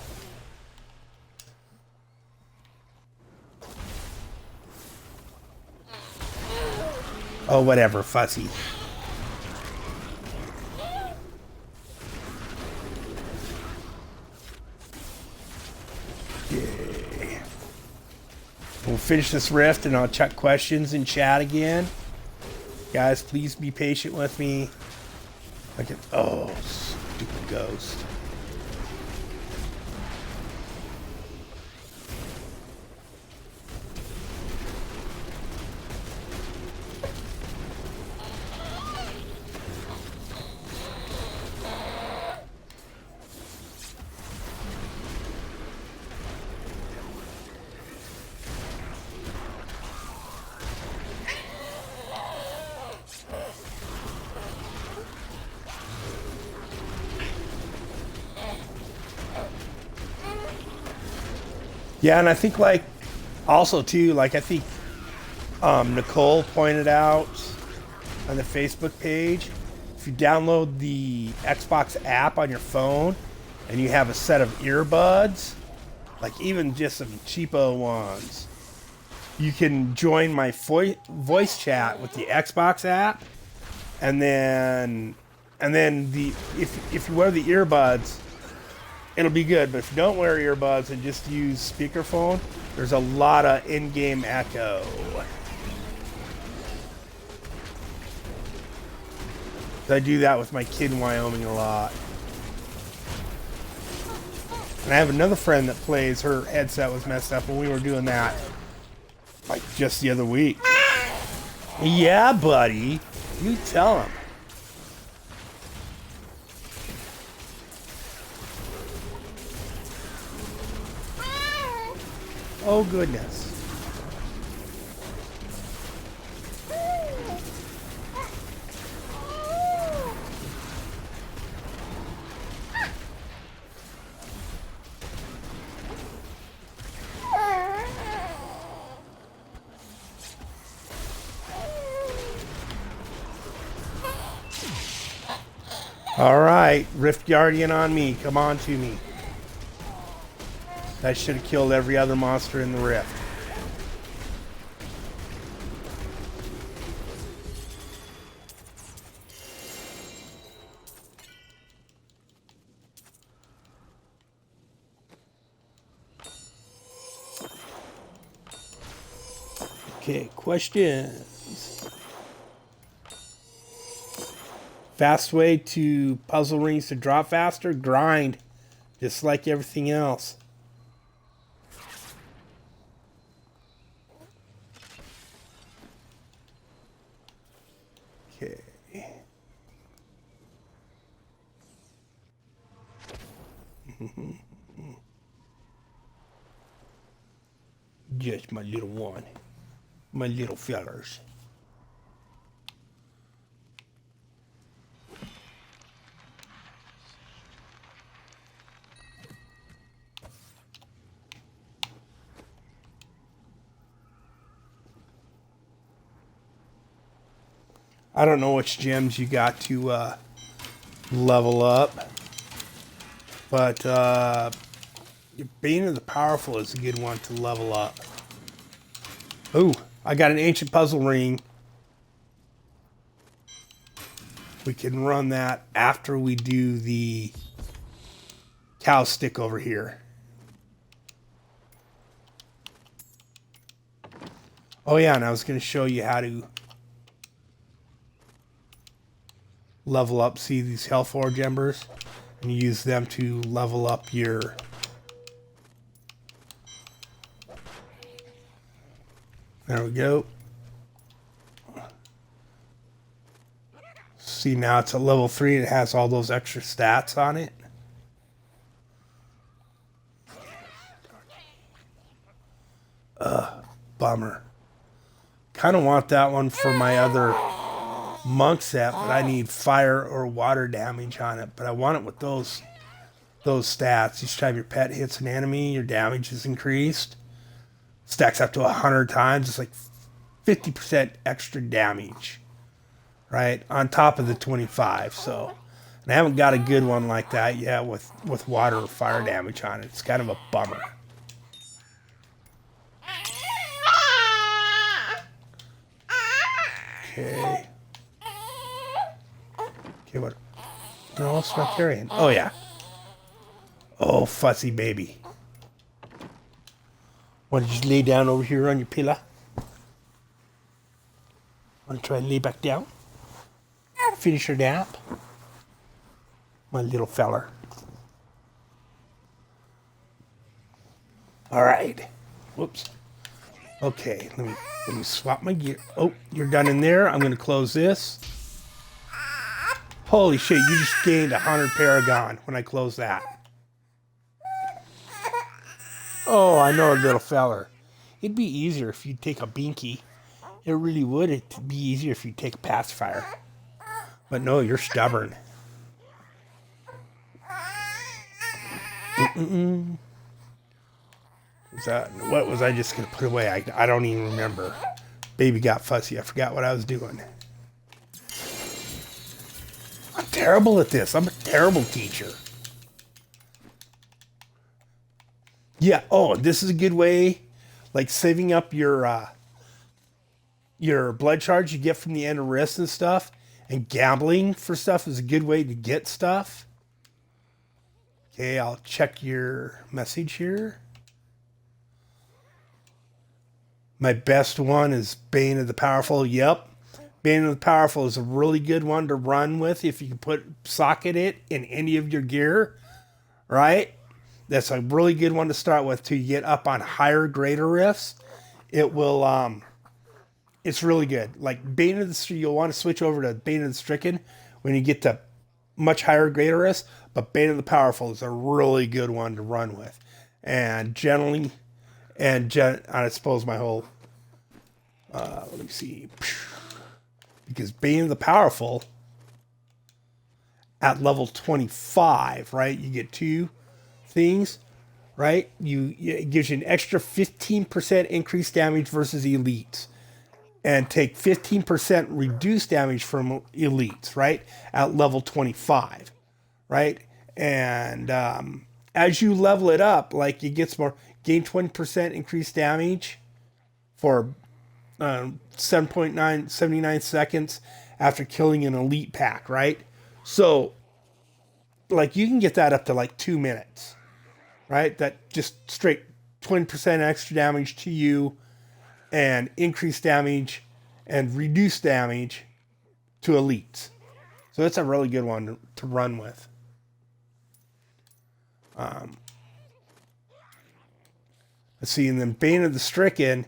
Oh, whatever, fussy. Yay. We'll finish this rift and I'll check questions in chat again. Guys, please be patient with me. Oh, stupid ghost. Yeah, and I think also too, I think Nicole pointed out on the Facebook page, if you download the Xbox app on your phone and you have a set of earbuds, even just some cheapo ones, you can join my voice chat with the Xbox app, and then if you wear the earbuds, it'll be good. But if you don't wear earbuds and just use speakerphone, there's a lot of in-game echo. I do that with my kid in Wyoming a lot. And I have another friend that plays, her headset was messed up when we were doing that. Like just the other week. Yeah, buddy. You tell him. Oh, goodness. All right, Rift Guardian on me. Come on to me. That should have killed every other monster in the Rift. Okay, questions. Fast way to puzzle rings to drop faster? Grind. Just like everything else. Okay. Just my little one. My little fellers. I don't know which gems you got to level up, but Bane of the Powerful is a good one to level up. Ooh, I got an ancient puzzle ring. We can run that after we do the cow stick over here. Oh yeah, and I was going to show you how to level up. See these health forge embers? And you use them to level up your... There we go. See, now it's at level 3 and it has all those extra stats on it. Bummer. Kind of want that one for my other monk set, but I need fire or water damage on it. But I want it with those stats. Each time your pet hits an enemy, your damage is increased. Stacks up to 100 times. It's like 50% extra damage, right? On top of the 25. So, and I haven't got a good one like that yet with water or fire damage on it. It's kind of a bummer. Okay. Okay, what? No, it's not carrying. Oh, yeah. Oh, fussy baby. Want to just lay down over here on your pillow? Want to try and lay back down? Finish your nap? My little feller. All right. Whoops. Okay, let me swap my gear. Oh, you're done in there. I'm going to close this. Holy shit, you just gained 100 Paragon when I close that. Oh, I know a little feller. It'd be easier if you take a binky. It really would. It'd be easier if you take a pacifier. But no, you're stubborn. What was I just going to put away? I don't even remember. Baby got fussy. I forgot what I was doing. I'm terrible at this. I'm a terrible teacher. Yeah. Oh, this is a good way. Like saving up your blood charge you get from the end of risks and stuff. And gambling for stuff is a good way to get stuff. Okay, I'll check your message here. My best one is Bane of the Powerful. Yep. Bane of the Powerful is a really good one to run with if you can socket it in any of your gear, right? That's a really good one to start with to get up on higher greater rifts. It will, it's really good. Like Bane of the, you'll want to switch over to Bane of the Stricken when you get to much higher greater rifts, but Bane of the Powerful is a really good one to run with. And generally, I suppose my whole, let me see, because Bane of the Powerful at level 25, right? You get 2 things, right? It gives you an extra 15% increased damage versus elites, and take 15% reduced damage from elites, right? At level 25, right? And as you level it up, like it gets more, gain 20% increased damage for 79 seconds after killing an elite pack, right? So, like, you can get that up to like 2 minutes, right? That just straight 20% extra damage to you, and increased damage and reduced damage to elites. So that's a really good one to run with. Let's see, and then Bane of the Stricken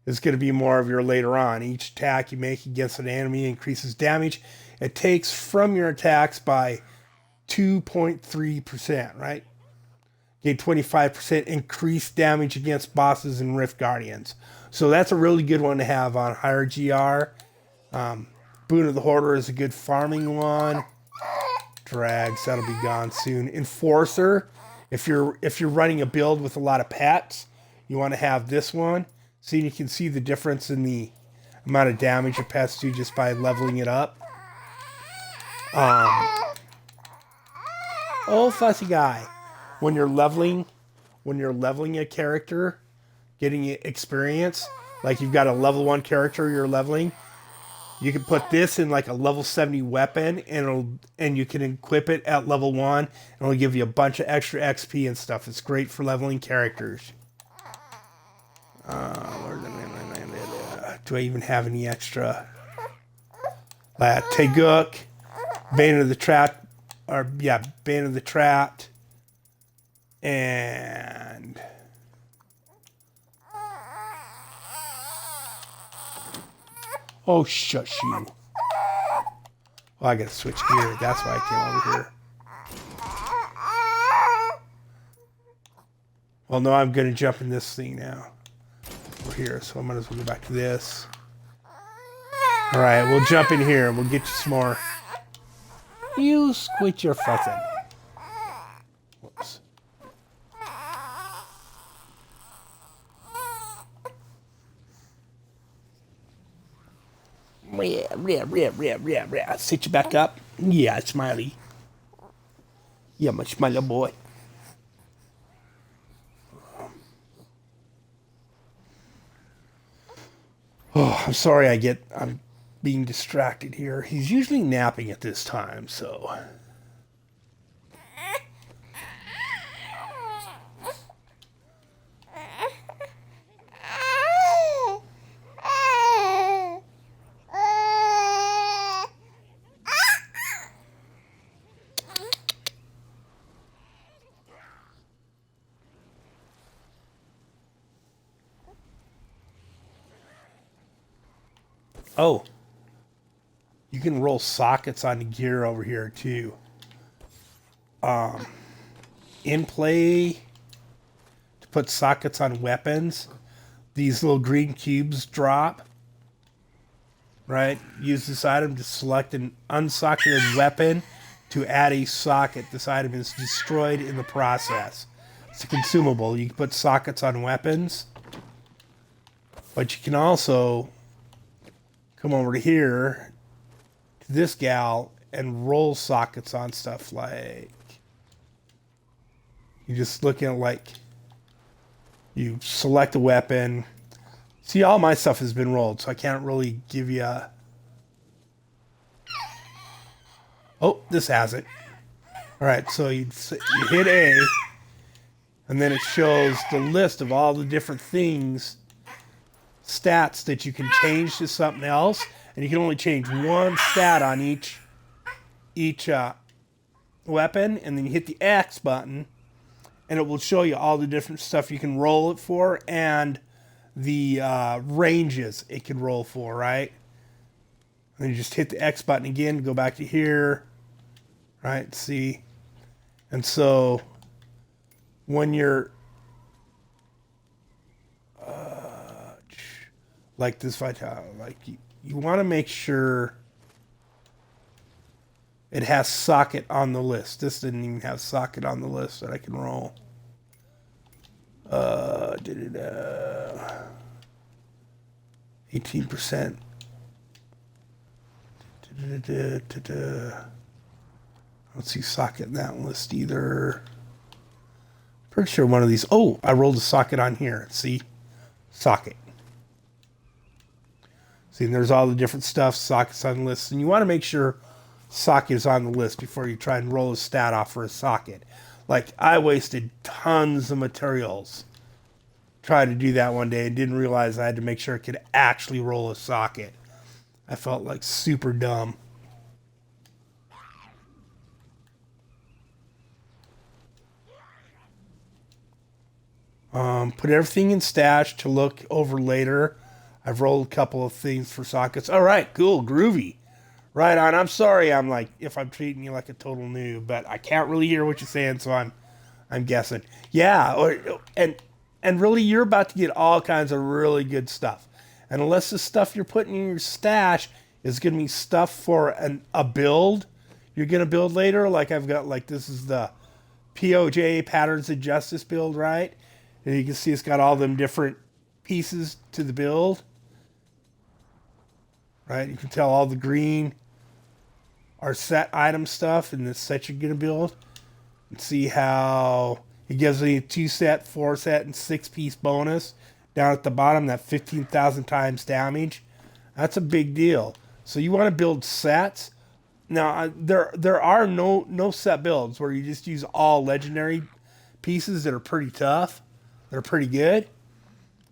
is going to be more of your later on. Each attack you make against an enemy increases damage. It takes from your attacks by 2.3%, right? Gain 25% increased damage against bosses and Rift Guardians. So that's a really good one to have on higher GR. Boon of the Hoarder is a good farming one. Drags, that'll be gone soon. Enforcer, if you're running a build with a lot of pets, you want to have this one. So you can see the difference in the amount of damage your pets do just by leveling it up. Oh, fussy guy. When you're leveling a character, getting experience, like you've got a level 1 character you're leveling, you can put this in like a level 70 weapon, and you can equip it at level 1, and it'll give you a bunch of extra XP and stuff. It's great for leveling characters. Do I even have any extra? Teguk, Bane of the Trapped, Bane of the Trapped, and oh, shush you. Well, I gotta switch gear. That's why I came over here. Well, no, I'm gonna jump in this thing now. We're here, so I might as well go back to this. Alright, we'll jump in here and we'll get you some more. You quit your fussing. Whoops. Sit you back up. Yeah, Smiley. Yeah, my smiley boy. Oh, I'm sorry I'm being distracted here. He's usually napping at this time, so. Oh, you can roll sockets on the gear over here too. In play, to put sockets on weapons, these little green cubes drop. Right? Use this item to select an unsocketed weapon to add a socket. This item is destroyed in the process. It's a consumable. You can put sockets on weapons, but you can also come over to here to this gal and roll sockets on stuff. Like you just look at, like, you select a weapon. See, all my stuff has been rolled, so I can't really give you a... Oh, this has it. All right, so you hit A, and then it shows the list of all the different things, stats that you can change to something else, and you can only change one stat on each weapon, and then you hit the X button, and it will show you all the different stuff you can roll it for and the ranges it can roll for, right? And then you just hit the X button again, go back to here, right? See? And so when you're like this vitality, like you want to make sure it has socket on the list. This didn't even have socket on the list that I can roll. 18%. I don't see socket in that list either. Pretty sure one of these. Oh, I rolled a socket on here. See? Socket. See, and there's all the different stuff, sockets on the list. And you want to make sure socket is on the list before you try and roll a stat off for a socket. Like, I wasted tons of materials trying to do that one day and didn't realize I had to make sure I could actually roll a socket. I felt like super dumb. Put everything in stash to look over later. I've rolled a couple of things for sockets. All right, cool, groovy. Right on. I'm sorry. I'm like, if I'm treating you like a total noob, but I can't really hear what you're saying, so I'm guessing. Yeah, and really, you're about to get all kinds of really good stuff. And unless the stuff you're putting in your stash is going to be stuff for a build you're going to build later, like I've got, like this is the POJ Patterns of Justice build, right? And you can see it's got all them different pieces to the build, right? You can tell all the green are set item stuff in the set you're going to build. And see how it gives me a 2-set, 4-set, and 6-piece bonus down at the bottom, that 15,000 times damage. That's a big deal. So you want to build sets. Now, there are no set builds where you just use all legendary pieces that are pretty tough. They're pretty good.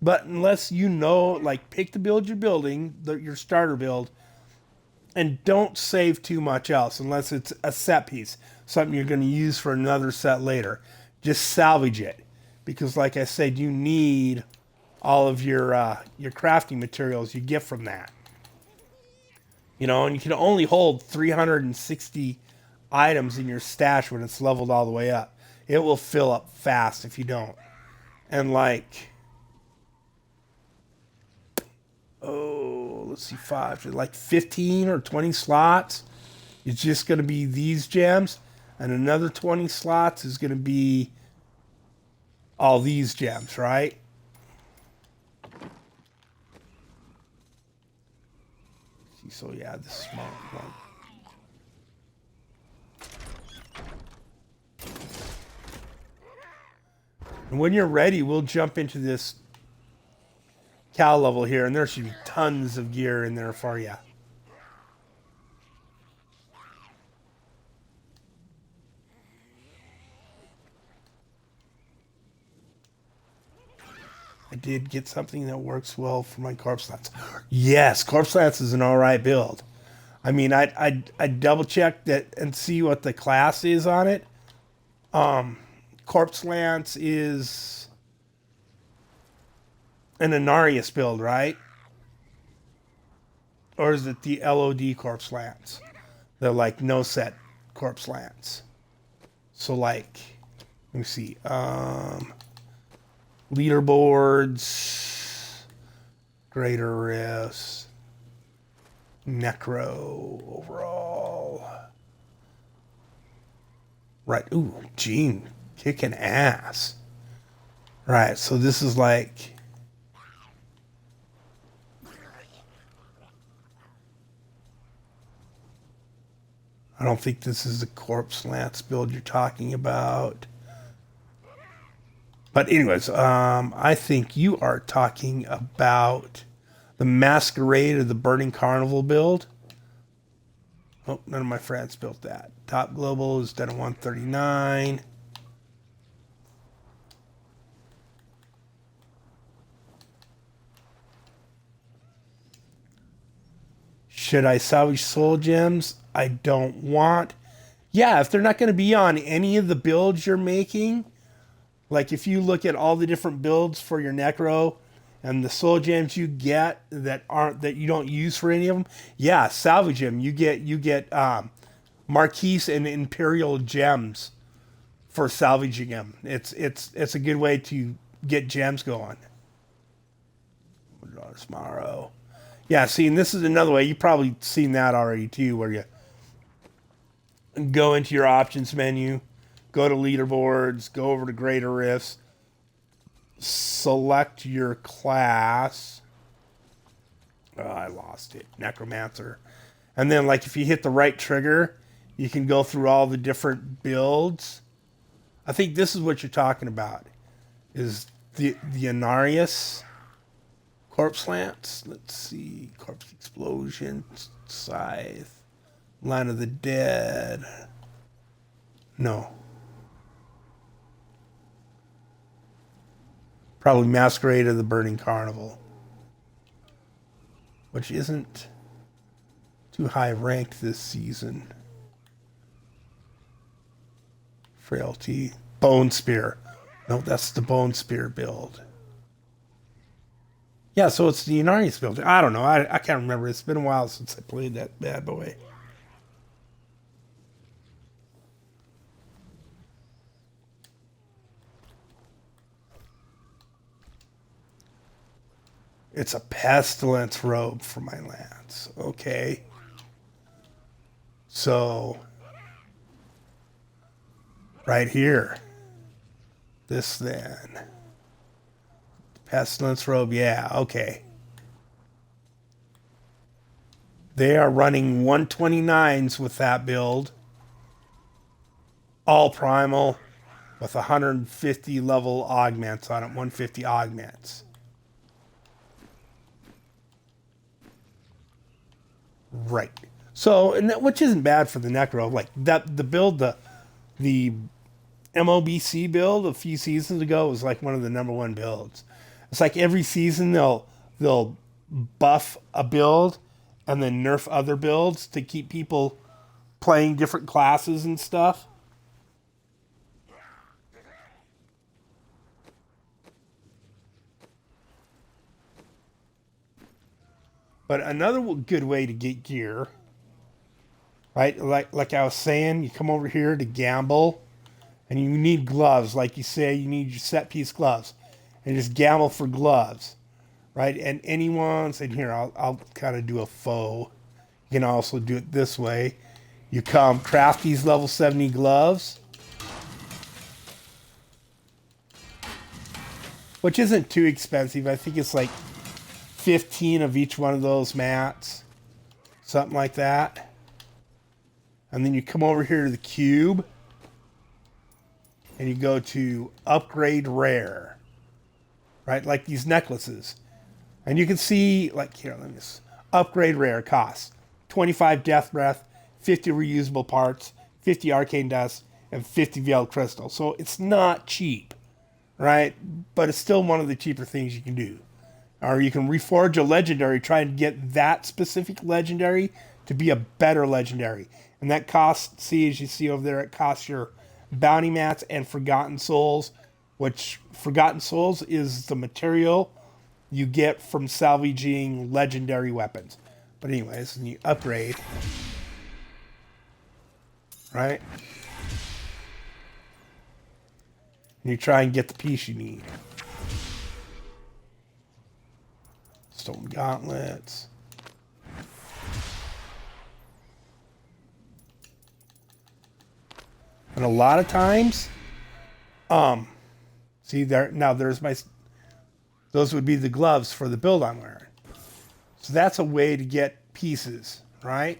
But unless you know, like, pick the build you're building, your starter build, and don't save too much else unless it's a set piece, something you're going to use for another set later. Just salvage it. Because, like I said, you need all of your crafting materials you get from that. You know, and you can only hold 360 items in your stash when it's leveled all the way up. It will fill up fast if you don't. And like, let's see, 5, like 15 or 20 slots. It's just going to be these gems. And another 20 slots is going to be all these gems, right? So yeah, this is small one. And when you're ready, we'll jump into this cow level here, and there should be tons of gear in there for you. I did get something that works well for my corpse lance. Yes, corpse lance is an alright build. I mean, I double check that and see what the class is on it. Corpse lance is an Anarius build, right? Or is it the LOD corpse lance? The like no set corpse lance. So like, let me see. Leaderboards, greater risk, necro overall. Right. Ooh, Gene kicking ass. Right. So this is like, I don't think this is the corpse lance build you're talking about. But anyways, I think you are talking about the Masquerade of the Burning Carnival build. Oh, none of my friends built that. Top Global is done at 139. Should I salvage soul gems? I don't want. Yeah, if they're not going to be on any of the builds you're making, like if you look at all the different builds for your Necro and the soul gems you get that you don't use for any of them, yeah, salvage them. You get Marquise and Imperial gems for salvaging them. It's a good way to get gems going. Tomorrow. Yeah, see, and this is another way. You've probably seen that already too, where you go into your options menu, go to leaderboards, go over to greater rifts, select your class. Oh, I lost it. Necromancer. And then, like, if you hit the right trigger, you can go through all the different builds. I think this is what you're talking about, is the Anarius Corpse Lance. Let's see. Corpse Explosion. Scythe. Line of the Dead. No. Probably Masquerade of the Burning Carnival. Which isn't too high ranked this season. Frailty. Bone Spear. No, that's the Bone Spear build. Yeah, so it's the Inarius build. I don't know. I can't remember. It's been a while since I played that bad boy. It's a pestilence robe for my lance. Okay. So, right here. This then. Pestilence robe, yeah, okay. They are running 129s with that build. All primal with 150 level augments on it. 150 augments. Right. So, and that, which isn't bad for the Necro. Like that, the build, the MOBC build a few seasons ago was like one of the number one builds. It's like every season they'll buff a build and then nerf other builds to keep people playing different classes and stuff. But another good way to get gear, right? Like I was saying, you come over here to gamble, and you need gloves. Like you say, you need your set piece gloves, and just gamble for gloves, right? And anyone's in here, I'll kind of do a faux. You can also do it this way. You come craft these level 70 gloves, which isn't too expensive. I think it's like 15 of each one of those mats, something like that. And then you come over here to the cube and you go to upgrade rare, right? Like these necklaces. And you can see, like here, let me just, upgrade rare costs 25 death breath, 50 reusable parts, 50 arcane dust, and 50 veiled crystal. So it's not cheap, right? But it's still one of the cheaper things you can do. Or you can reforge a legendary, try and get that specific legendary to be a better legendary. And that costs, see, as you see over there, it costs your bounty mats and Forgotten Souls, which Forgotten Souls is the material you get from salvaging legendary weapons. But anyways, and you upgrade, right? And you try and get the piece you need. Stone gauntlets. And a lot of times, see there, now there's those would be the gloves for the build I'm wearing. So that's a way to get pieces, right?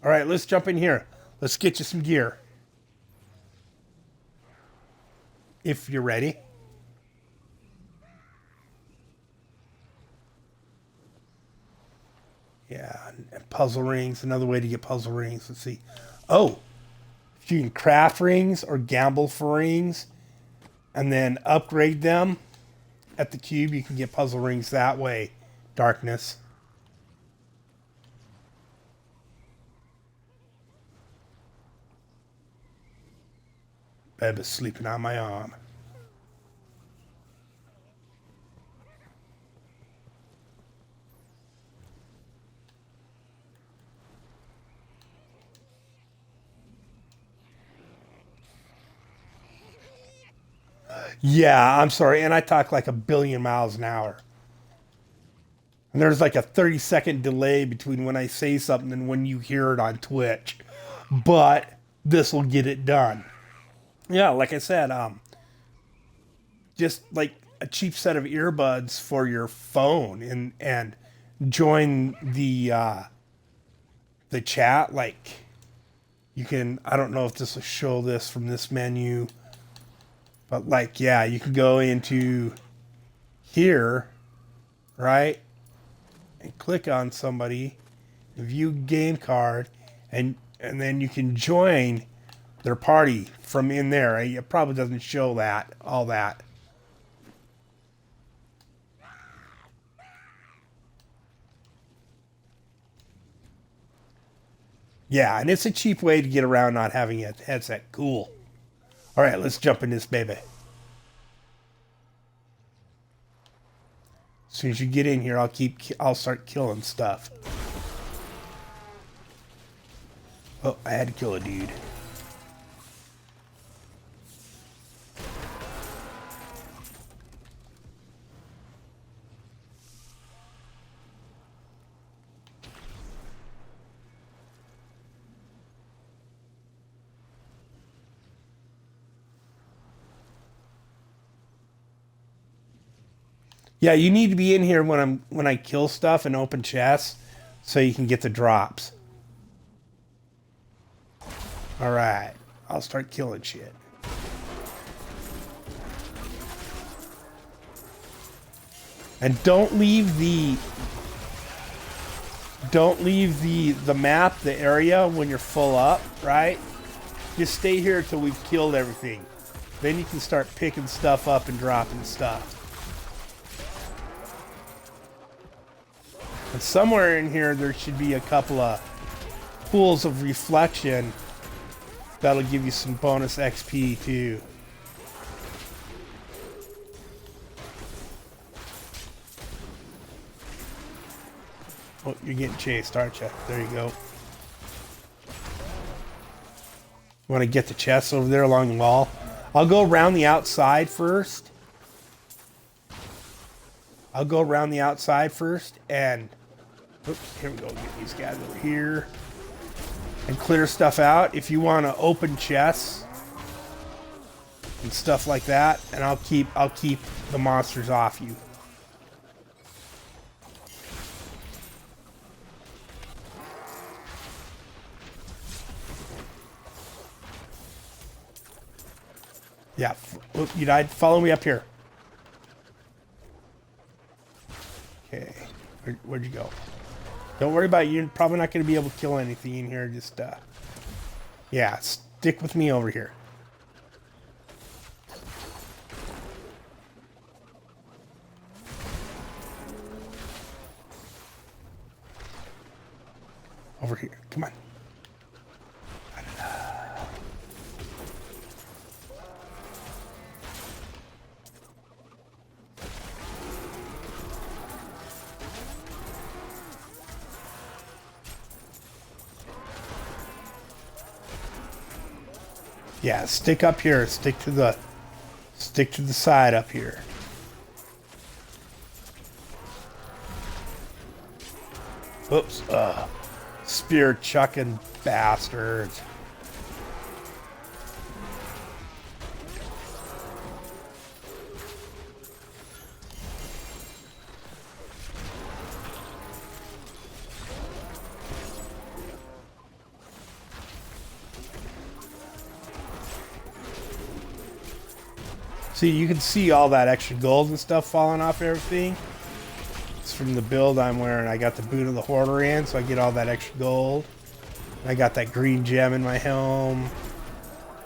All right, let's jump in here. Let's get you some gear. if you're ready. Yeah, and puzzle rings. Another way to get puzzle rings. Let's see. Oh, if you can craft rings or gamble for rings and then upgrade them at the cube, you can get puzzle rings that way. Darkness. Beb is sleeping on my arm. Yeah, I'm sorry. And I talk like a billion miles an hour. And there's like a 30-second delay between when I say something and when you hear it on Twitch. But this will get it done. Yeah, like I said, just like a cheap set of earbuds for your phone and join the chat. Like you can, I don't know if this will show this from this menu, but like, yeah, you can go into here, right? And click on somebody, view game card, and then you can join their party from in there. It probably doesn't show that, all that. Yeah, and it's a cheap way to get around not having a headset. Cool. All right, let's jump in this baby. As soon as you get in here, I'll start killing stuff. Oh, I had to kill a dude. Yeah, you need to be in here when I kill stuff and open chests so you can get the drops. All right, I'll start killing shit. And don't leave the map, the area when you're full up, right? Just stay here till we've killed everything. Then you can start picking stuff up and dropping stuff. And somewhere in here, there should be a couple of pools of reflection that'll give you some bonus XP too. Oh, you're getting chased, aren't you? There you go. Want to get the chests over there along the wall? I'll go around the outside first. And oops, here we go. Get these guys over here and clear stuff out. If you want to open chests and stuff like that, and I'll keep the monsters off you. Yeah, oop, you died. Follow me up here. Okay, where'd you go? Don't worry about it. You're probably not going to be able to kill anything in here. Just, yeah, stick with me over here. Over here. Come on. Yeah, stick up here. Stick to the side up here. Oops. Spear chucking bastards. See, you can see all that extra gold and stuff falling off everything. It's from the build I'm wearing. I got the Boot of the Hoarder in, so I get all that extra gold. I got that green gem in my helm,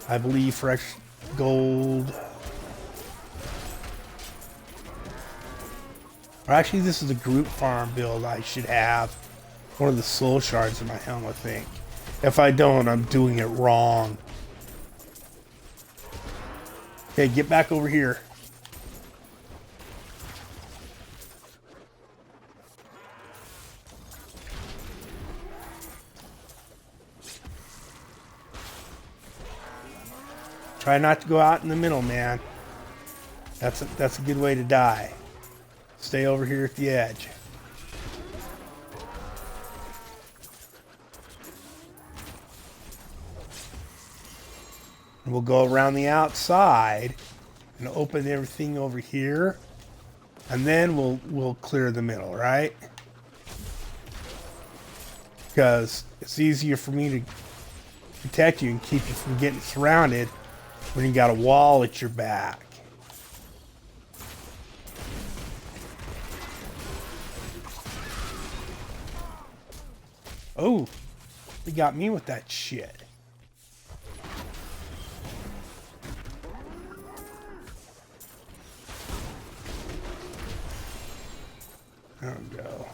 I believe, for extra gold. Or actually, this is a group farm build. I should have one of the soul shards in my helm, I think. If I don't, I'm doing it wrong. Okay, get back over here. Try not to go out in the middle, man. That's a good way to die. Stay over here at the edge. And we'll go around the outside and open everything over here, and then we'll clear the middle, right? Because it's easier for me to protect you and keep you from getting surrounded when you got a wall at your back. Oh, they got me with that shit. There we go.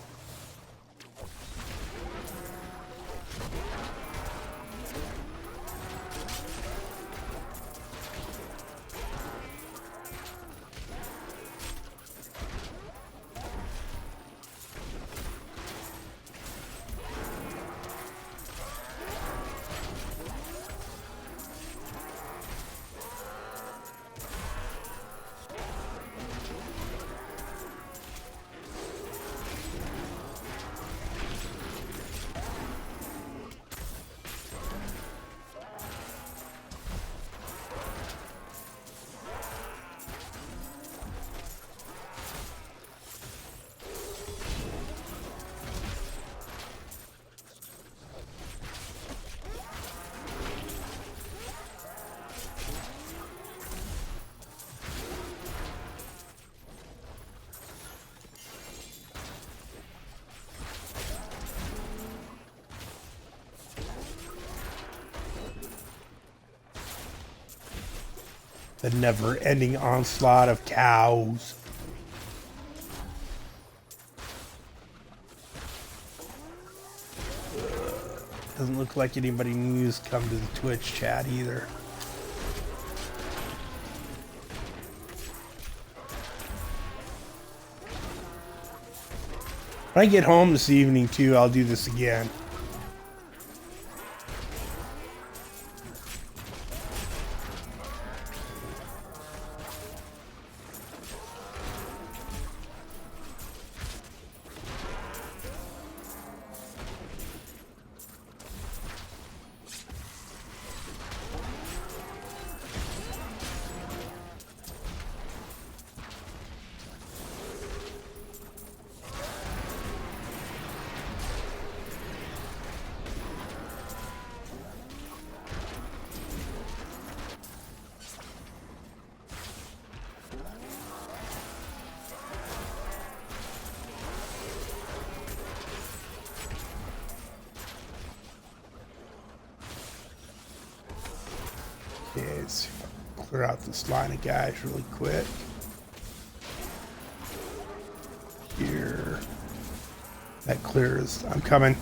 The never-ending onslaught of cows. Doesn't look like anybody news come to the Twitch chat either. When I get home this evening too, I'll do this again. Okay, let's clear out this line of guys really quick. Here. That clears. I'm coming.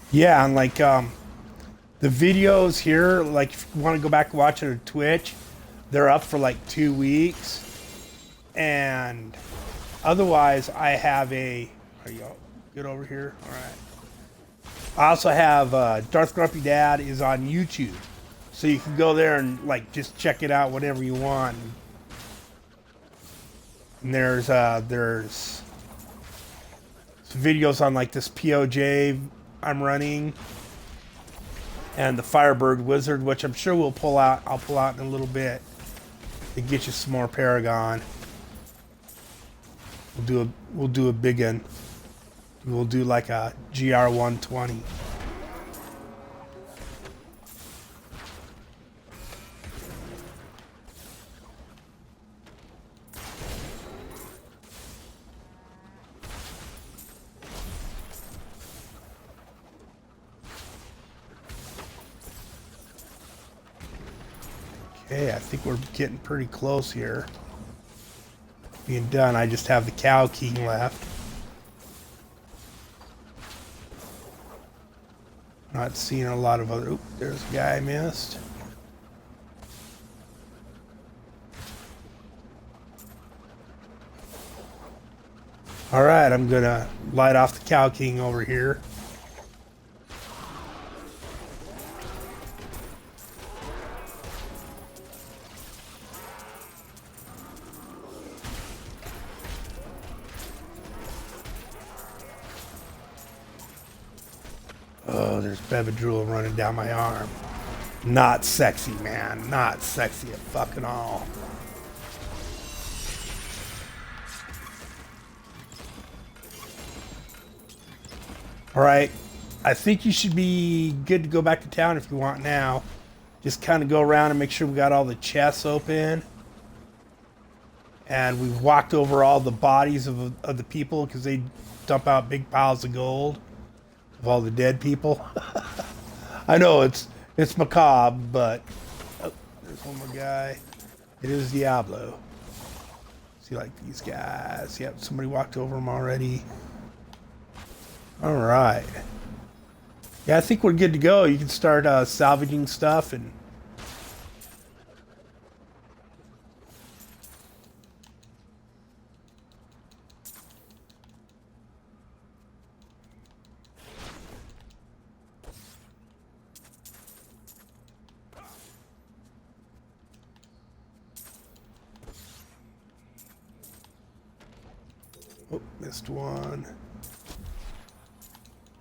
Yeah, and like the videos here, like if you want to go back and watch it on Twitch, they're up for like 2 weeks. And otherwise, I have a... Are you all good over here? All right. I also have Darth Grumpy Dad is on YouTube. So you can go there and like just check it out whenever you want. And there's some videos on like this POJ I'm running and the Firebird Wizard, which I'm sure I'll pull out in a little bit to get you some more Paragon. We'll do a big one. We'll do like a GR 120. Okay, I think we're getting pretty close here. Being done, I just have the Cow King left. Not seeing a lot of other... Oop, there's a guy I missed. Alright, I'm gonna light off the Cow King over here. Oh, there's Bevadrul running down my arm. Not sexy, man. Not sexy at fucking all. Alright. I think you should be good to go back to town if you want now. Just kind of go around and make sure we got all the chests open. And we've walked over all the bodies of the people because they dump out big piles of gold of all the dead people. I know it's macabre, but oh, there's one more guy. It is Diablo. See, like these guys. Yep, somebody walked over them already. All right. Yeah, I think we're good to go. You can start salvaging stuff and. Oh, missed one.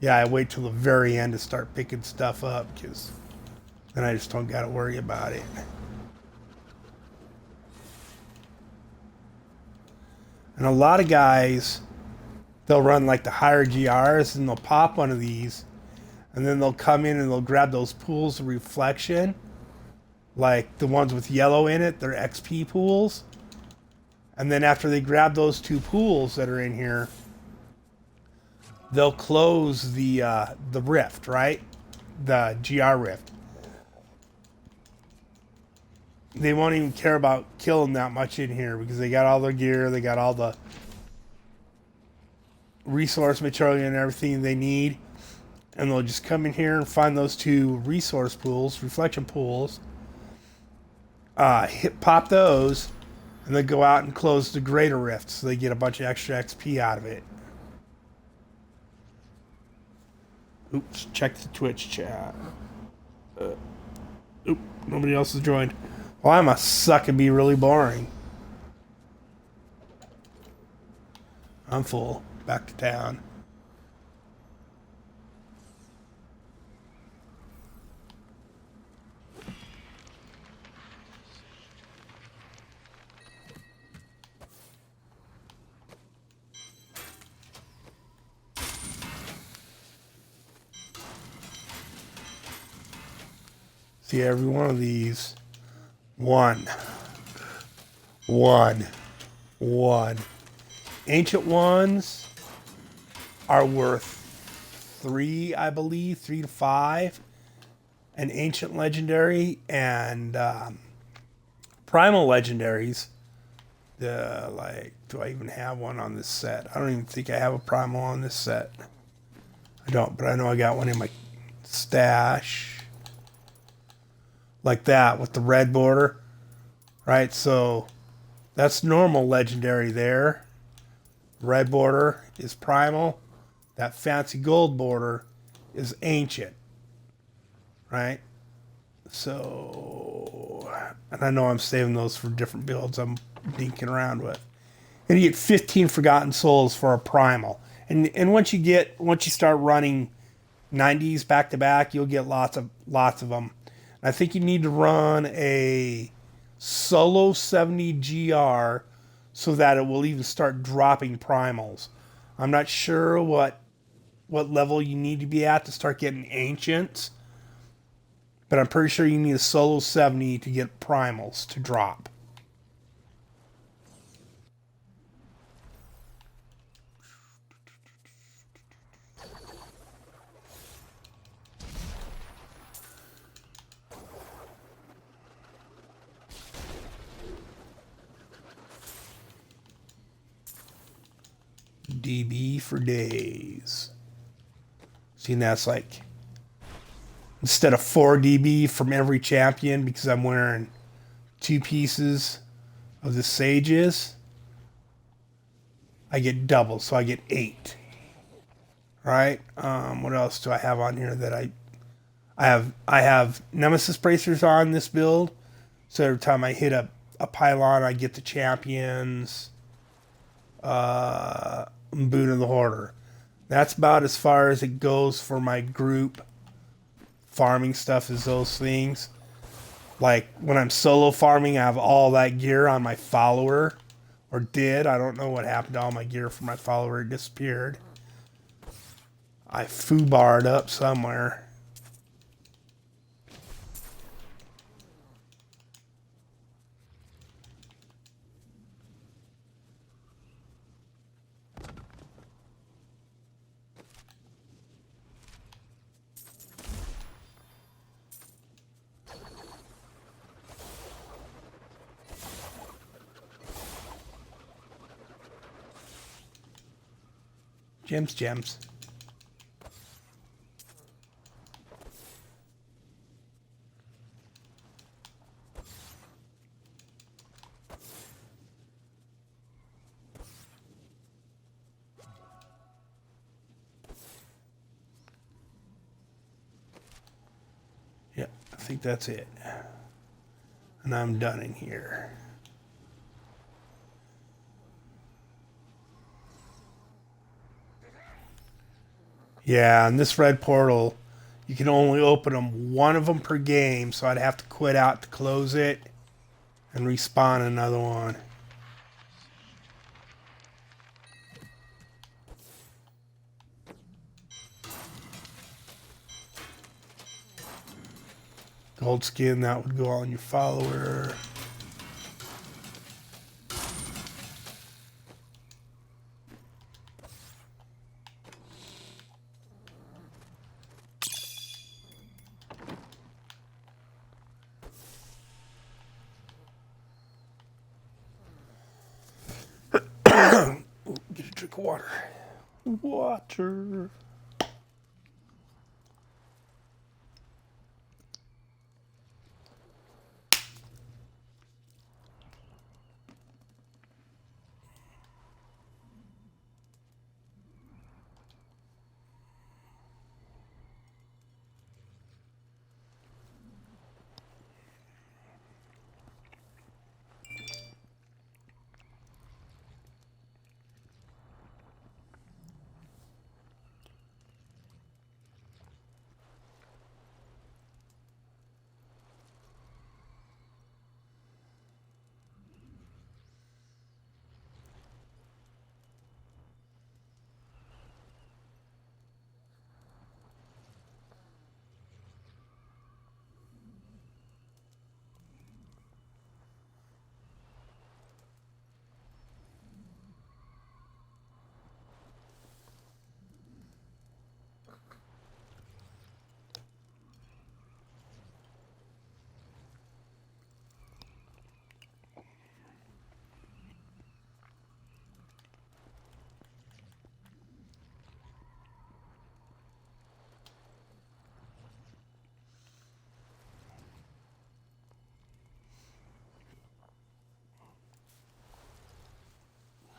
Yeah, I wait till the very end to start picking stuff up because then I just don't got to worry about it. And a lot of guys, they'll run like the higher GRs and they'll pop one of these and then they'll come in and they'll grab those pools of reflection, like the ones with yellow in it, they're XP pools. And then after they grab those two pools that are in here, they'll close the rift, right? The GR rift. They won't even care about killing that much in here because they got all their gear, they got all the resource material and everything they need. And they'll just come in here and find those two resource pools, reflection pools, pop those, and then go out and close the greater rift so they get a bunch of extra XP out of it. Oops, check the Twitch chat. Oop, nobody else has joined. Well, I must suck and be really boring. I'm full. Back to town. See, every one of these, one. Ancient ones are worth 3, I believe, 3 to 5. An ancient legendary and primal legendaries. Do I even have one on this set? I don't even think I have a primal on this set. I don't, but I know I got one in my stash. Like that with the red border, right? So that's normal legendary there. Red border is primal. That fancy gold border is ancient, right? So, and I know I'm saving those for different builds I'm dinking around with. And you get 15 Forgotten Souls for a primal. And once you start running 90s back to back, you'll get lots of them. I think you need to run a solo 70 GR so that it will even start dropping primals. I'm not sure what level you need to be at to start getting ancients, but I'm pretty sure you need a solo 70 to get primals to drop. DB for days. See, that's like instead of 4 DB from every champion because I'm wearing 2 pieces of the sages, I get double, so I get 8. Right? What else do I have on here that I have Nemesis bracers on this build, so every time I hit a pylon, I get the champions. Boon of the Hoarder. That's about as far as it goes for my group farming stuff is those things. Like when I'm solo farming, I have all that gear on my follower. Or did. I don't know what happened to all my gear for my follower. It disappeared. I foobarred up somewhere. Gems. Yep, I think that's it. And I'm done in here. Yeah, and this red portal, you can only open them one of them per game, so I'd have to quit out to close it and respawn another one. Gold skin, that would go on your follower. Get a drink of water. Water.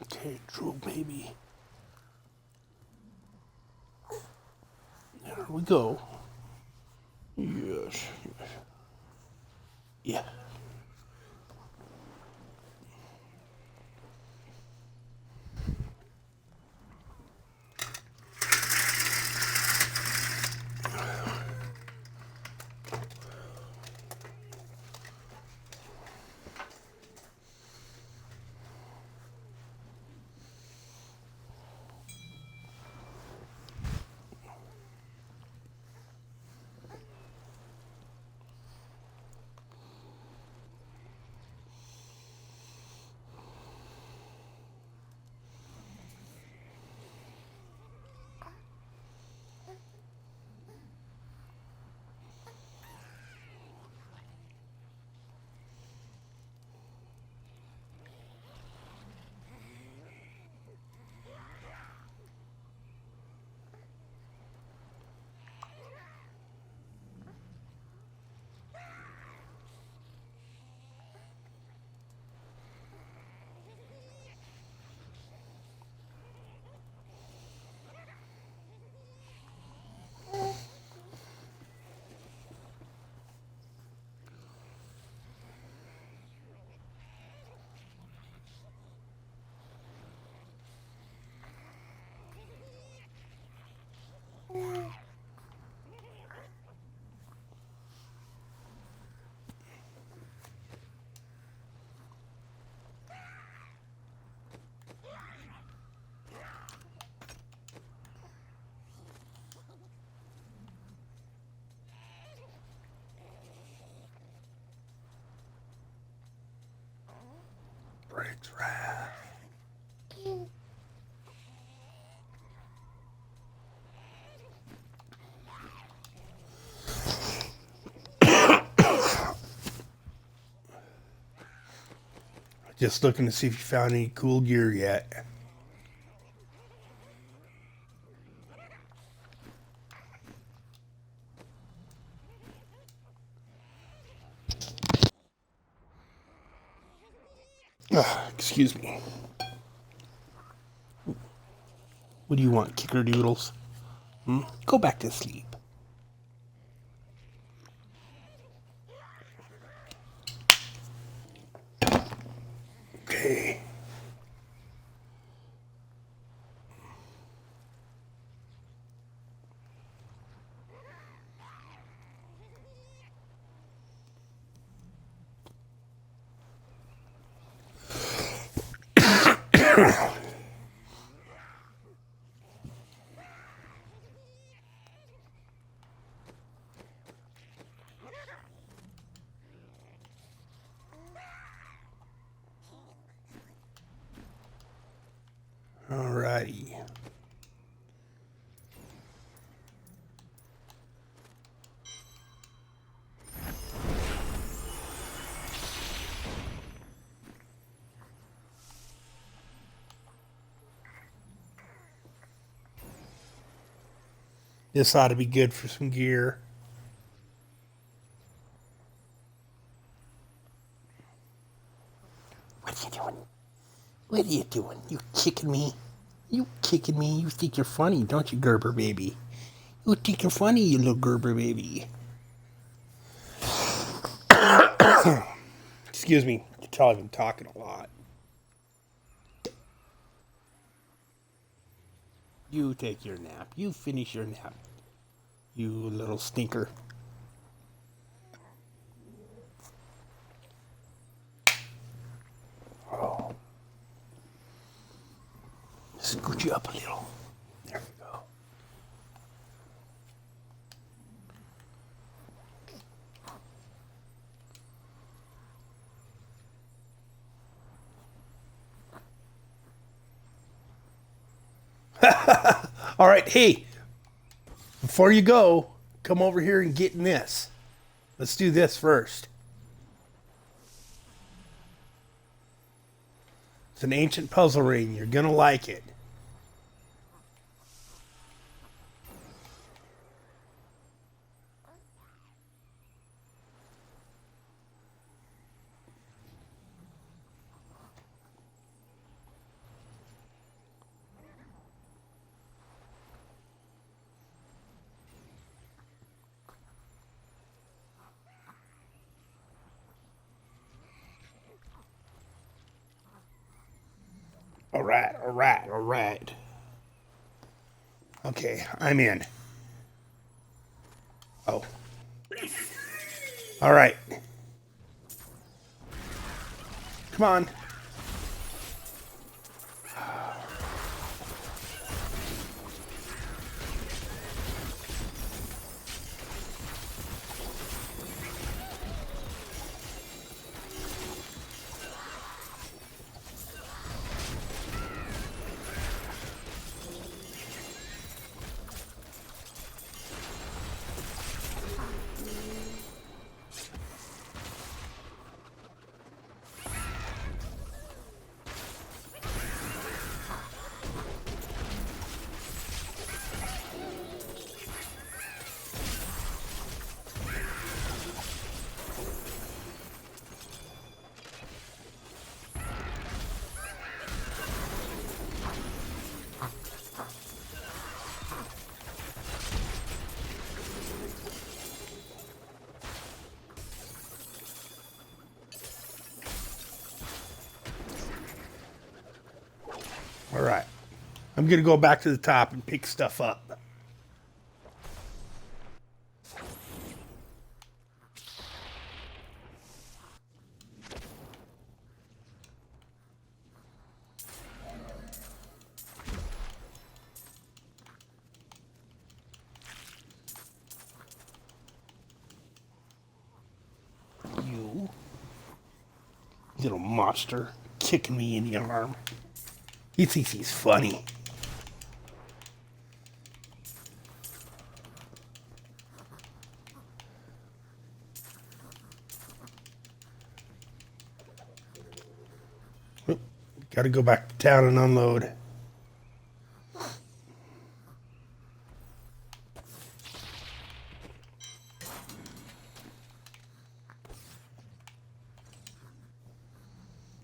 Okay, Drool baby. There we go. Yes. Yeah. Briggs Wrath. Just looking to see if you found any cool gear yet. Excuse me. What do you want, kicker doodles? Go back to sleep. Okay. Alrighty. This ought to be good for some gear. What you doing? What are you doing? You kicking me? You kicking me? You think you're funny, don't you, Gerber baby? You think you're funny, you little Gerber baby. Excuse me. You can tell I've been talking a lot. You take your nap. You finish your nap. You little stinker. Oh. Scoot you up a little. There we go. All right, hey, before you go, come over here and get in this. Let's do this first. It's an ancient puzzle ring. You're going to like it. All right, all right, all right. Okay, I'm in. Oh. All right. Come on. All right. I'm going to go back to the top and pick stuff up. You little monster kicking me in the arm. He thinks he's funny. Got to go back to town and unload.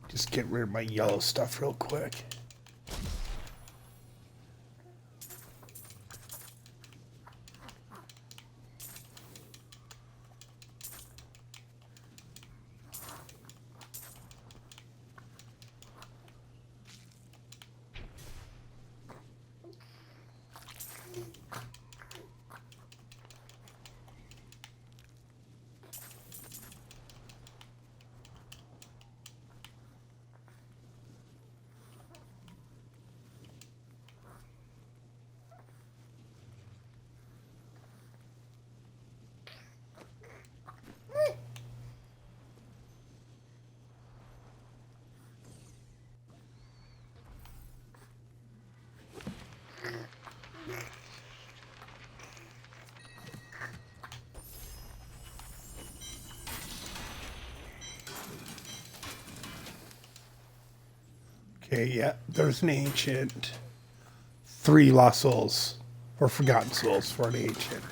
Just get rid of my yellow stuff real quick. Okay, yeah, there's an ancient. 3 lost souls, or forgotten souls for an ancient.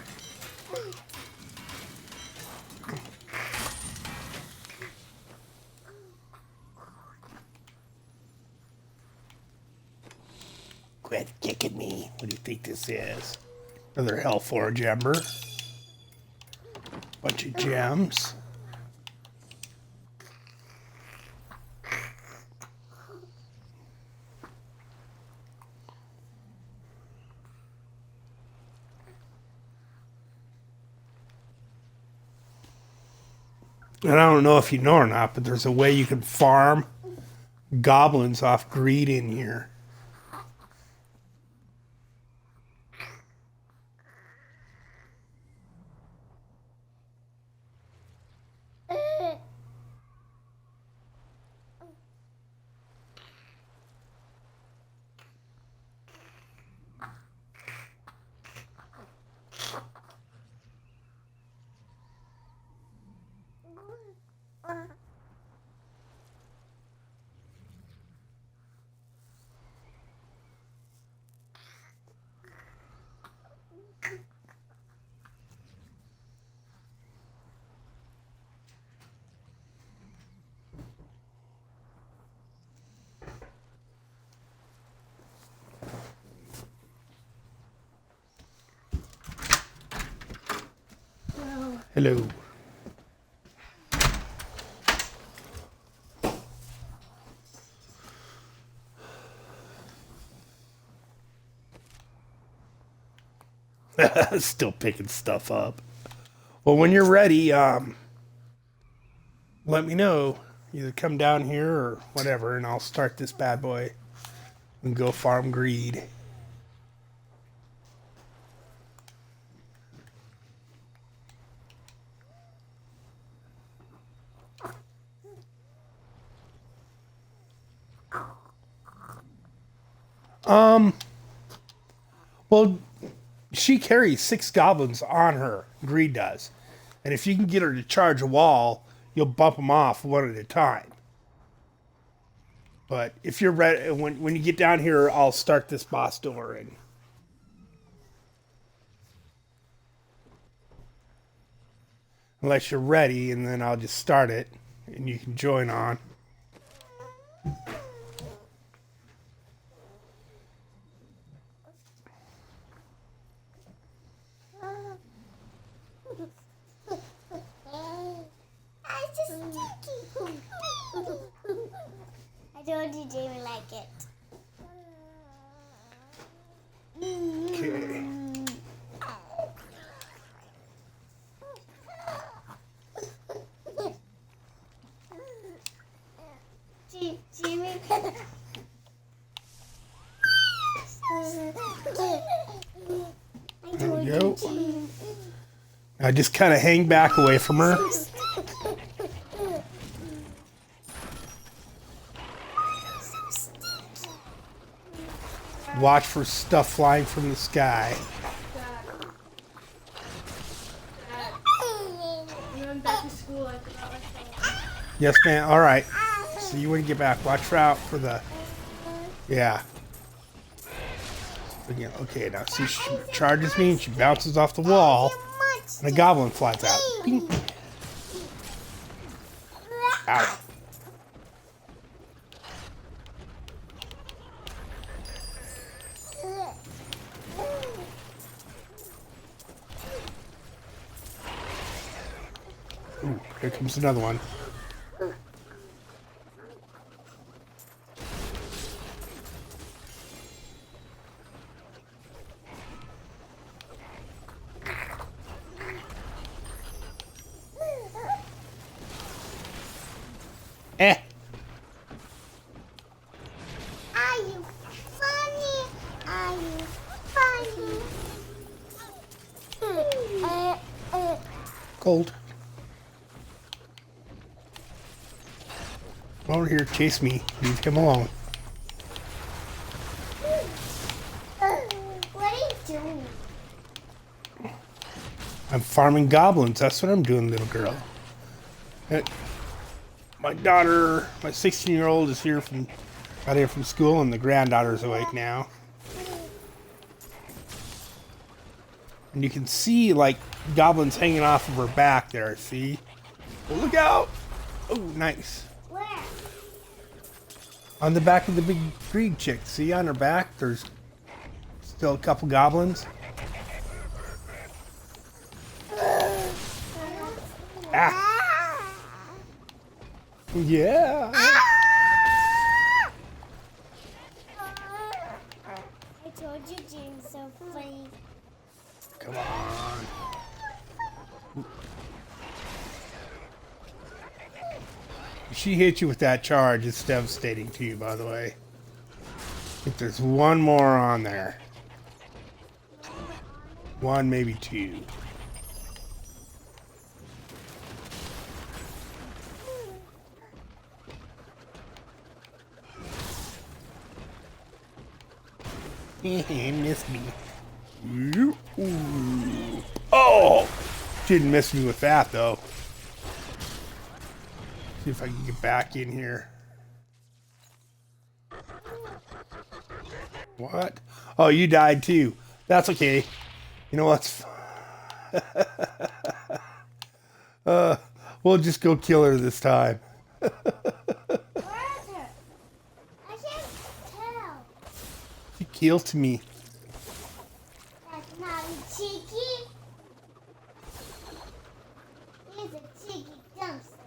Quit kicking me. What do you think this is? Another Hellforge Ember. Bunch of gems. And I don't know if you know or not, but there's a way you can farm goblins off greed in here. Hello. Still picking stuff up. Well, when you're ready, let me know. Either come down here or whatever, and I'll start this bad boy and go farm greed. Well, she carries 6 goblins on her. Greed does. And if you can get her to charge a wall, you'll bump them off one at a time. But if you're ready, when you get down here, I'll start this boss door. And unless you're ready, and then I'll just start it, and you can join on. I told you Jamie like it. Okay. Jamie. There we go. Now just kind of hang back away from her. Watch for stuff flying from the sky. You went back to school, I forgot myself. Yes, ma'am. All right. So you want to get back. Watch out for the... Yeah. Again, okay, now see, she charges me and she bounces off the wall. And a goblin flies out. Bing. Ow. Ooh, here comes another one. Eh. Are you funny? Are you funny? Gold. Come over here, chase me. Leave him alone. What are you doing? I'm farming goblins. That's what I'm doing, little girl. My daughter, my 16-year-old, is here got here from school, and the granddaughter's awake now. And you can see, like, goblins hanging off of her back there, see? Oh, look out! Oh, nice. Where? On the back of the big greed chick. See, on her back, there's still a couple goblins. Ah! Yeah. I told you James so funny. Come on. If she hits you with that charge, it's devastating to you, by the way. I think there's one more on there. One, maybe two. Missed me. Ooh. Oh! Didn't miss me with that, though. See if I can get back in here. What? Oh, you died too. That's okay. You know what's... we'll just go kill her this time. Where is her? I can't tell. She killed to me. That's not a cheeky. He's a cheeky dumpster.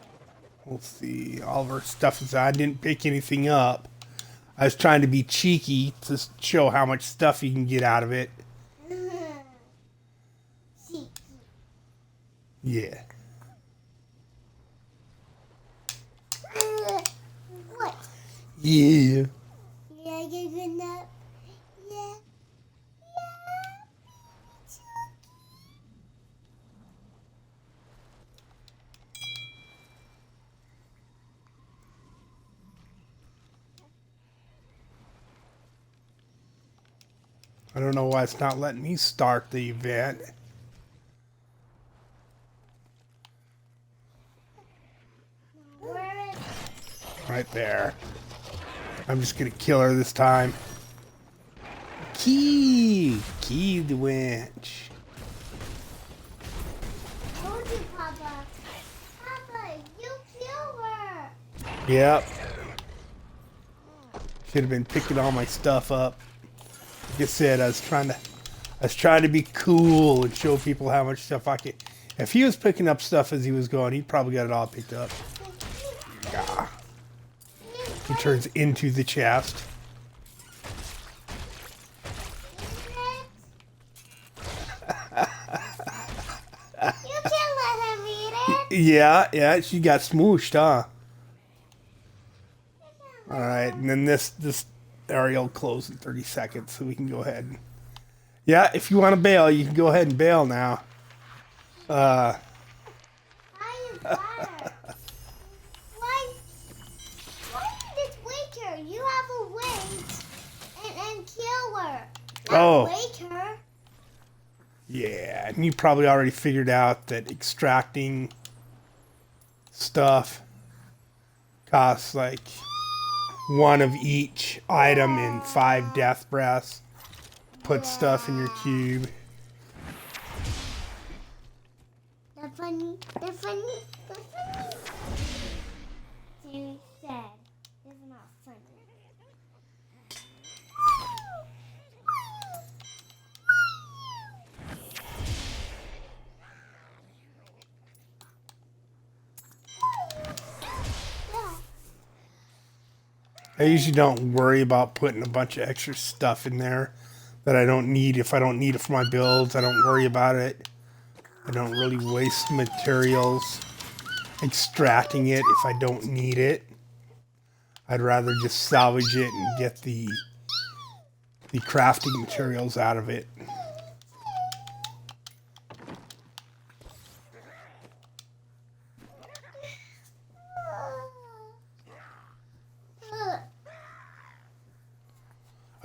We'll see. All of her stuff is... I didn't pick anything up. I was trying to be cheeky to show how much stuff you can get out of it. Yeah. Yeah, get a good nap. Yeah. I don't know why it's not letting me start the event. Where is Right there. I'm just gonna kill her this time. Key the winch. told you, Papa? Papa, you kill her. Yep. Should have been picking all my stuff up. Like I said, I was trying to be cool and show people how much stuff I could. If he was picking up stuff as he was going, he probably got it all picked up. Yeah. He turns into the chest. You can't let him eat it. Yeah, she got smooshed, huh? All right, and then this area will close in 30 seconds, so we can go ahead. Yeah, if you want to bail, you can go ahead and bail now. Why you fire? Why you just wake her? You have to wait and kill her. Not Oh. wake her. Yeah, and you probably already figured out that extracting stuff costs like one of each item in 5 death breaths. Put stuff in your cube. The funny. She said, it's not funny. I usually don't worry about putting a bunch of extra stuff in there that I don't need. If I don't need it for my builds, I don't worry about it. I don't really waste materials extracting it if I don't need it. I'd rather just salvage it and get the crafting materials out of it.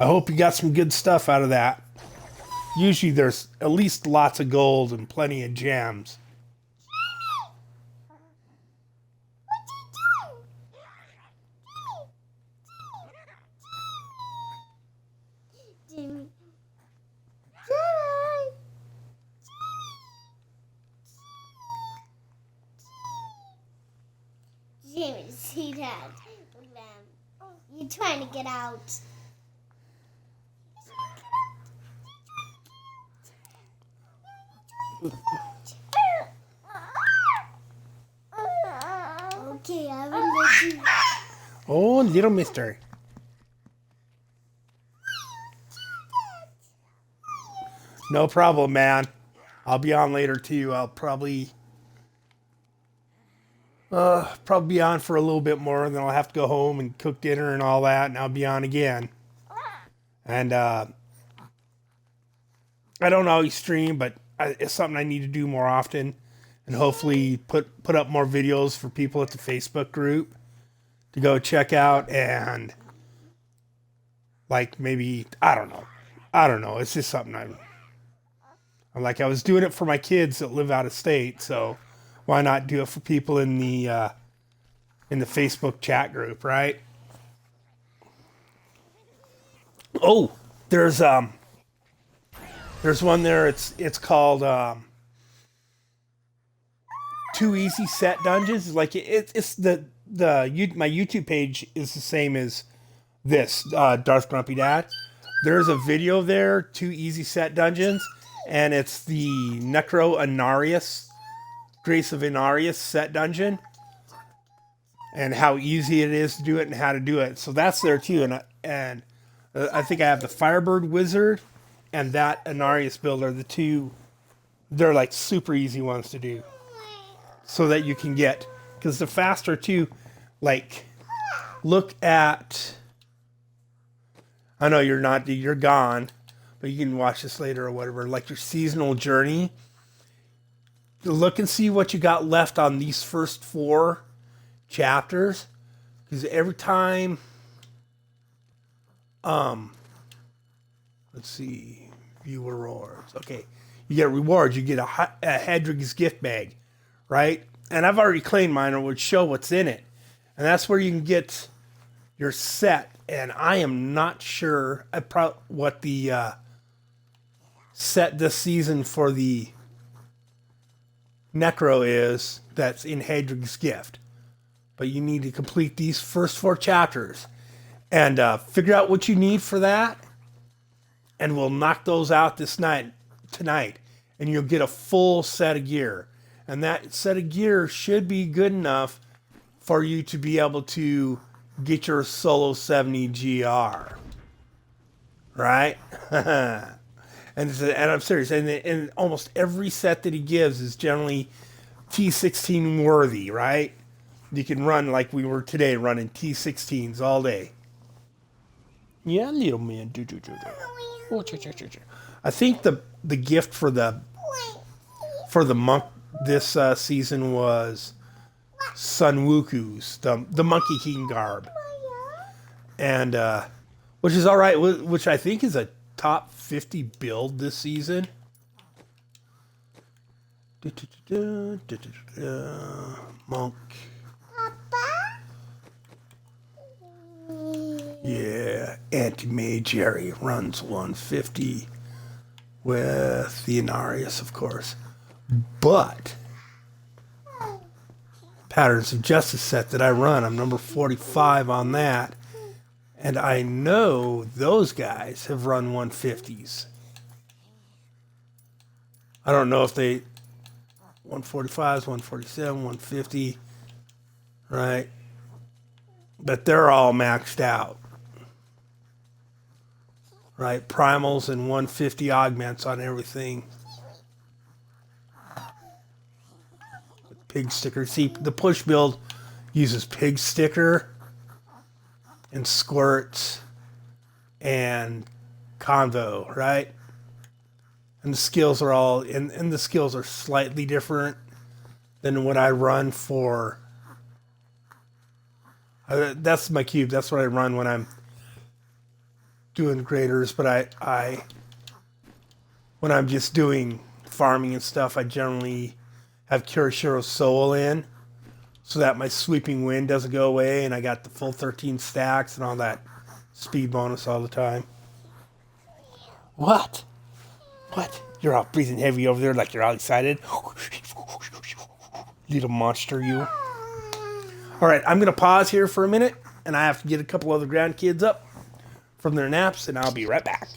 I hope you got some good stuff out of that. Usually there's at least lots of gold and plenty of gems. Jimmy. Jimmy, see that? Look at them. You trying to get out? Okay, I will let you. Oh, little mister. No problem, man. I'll be on later too. I'll probably be on for a little bit more, and then I'll have to go home and cook dinner and all that, and I'll be on again. And I don't always stream, but it's something I need to do more often, and hopefully put up more videos for people at the Facebook group to go check out, and like maybe I don't know. It's just something I'm like, I was doing it for my kids that live out of state, so why not do it for people in the Facebook chat group, right? Oh, there's one there. It's called 2 Easy Set Dungeons. Like it's my YouTube page is the same as this Darth Grumpy Dad. There's a video there, 2 Easy Set Dungeons, and it's the Necro Inarius, Grace of Inarius set dungeon, and how easy it is to do it and how to do it. So that's there too, and I think I have the Firebird Wizard and that Inarius build are the two. They're like super easy ones to do, so that you can get, because they're faster too. Like look at. I know you're gone, but you can watch this later or whatever. Like your seasonal journey. Look and see what you got left on these first 4 chapters, because every time. Let's see, view rewards. Okay, you get rewards. You get a Hedrig's gift bag, right? And I've already claimed mine, or would show what's in it, and that's where you can get your set. And I am not sure what the set this season for the Necro is that's in Hedrig's gift. But you need to complete these first 4 chapters and figure out what you need for that. And we'll knock those out tonight. And you'll get a full set of gear. And that set of gear should be good enough for you to be able to get your Solo 70 GR. Right? And I'm serious. And almost every set that he gives is generally T16 worthy, right? You can run like we were today, running T16s all day. Yeah, little man. I think the gift for the monk this season was Sun Wuku's, the Monkey King garb, and which is all right. Which I think is a top 50 build this season. Monk. Yeah, Anti-Mage Jerry runs 150 with the Inarius, of course. But Patterns of Justice set that I run, I'm number 45 on that. And I know those guys have run 150s. I don't know if they 145s, 147, 150, right? But they're all maxed out. Right? Primals and 150 augments on everything. With pig sticker. See, the push build uses pig sticker and squirts and convo, right? And the skills are all, and the skills are slightly different than what I run for. That's my cube. That's what I run when I'm doing graders, but I when I'm just doing farming and stuff, I generally have Kirishiro Soul in so that my sweeping wind doesn't go away and I got the full 13 stacks and all that speed bonus all the time. What? You're all breathing heavy over there like you're all excited. Little monster, you. All right, I'm going to pause here for a minute, and I have to get a couple other grandkids up from their naps, and I'll be right back.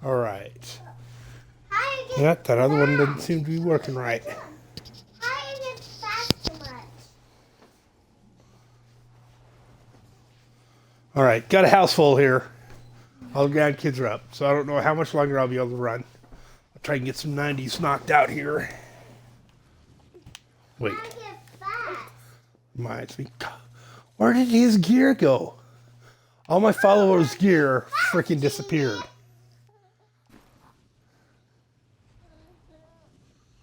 All right. How you get Yeah, that other one doesn't fast? seem to be working right. How you get fast so much? All right, got a house full here. All the grandkids are up, so I don't know how much longer I'll be able to run. I'll try and get some 90s knocked out here. Wait, How you get fast? reminds me. Where did his gear go? All my followers' gear freaking disappeared.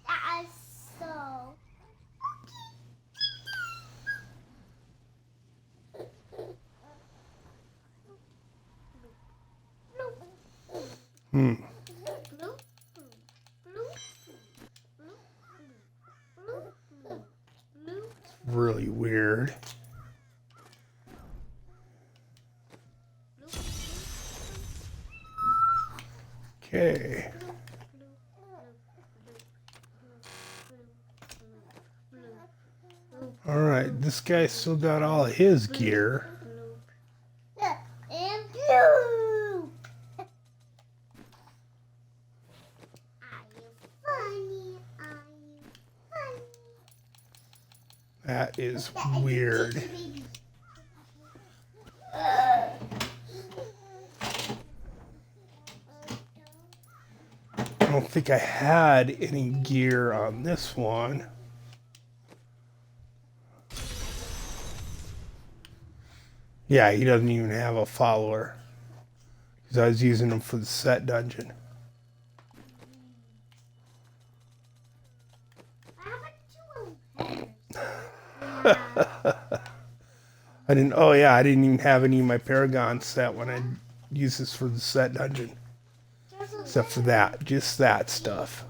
That is so. Hmm, really weird. Okay. All right, this guy still got all of his gear. And blue. Are you funny? Are you funny? That is weird. I don't think I had any gear on this one. Yeah, he doesn't even have a follower. Because I was using him for the set dungeon. How about I didn't even have any of my Paragon set when I used this for the set dungeon. Except for that, just that stuff.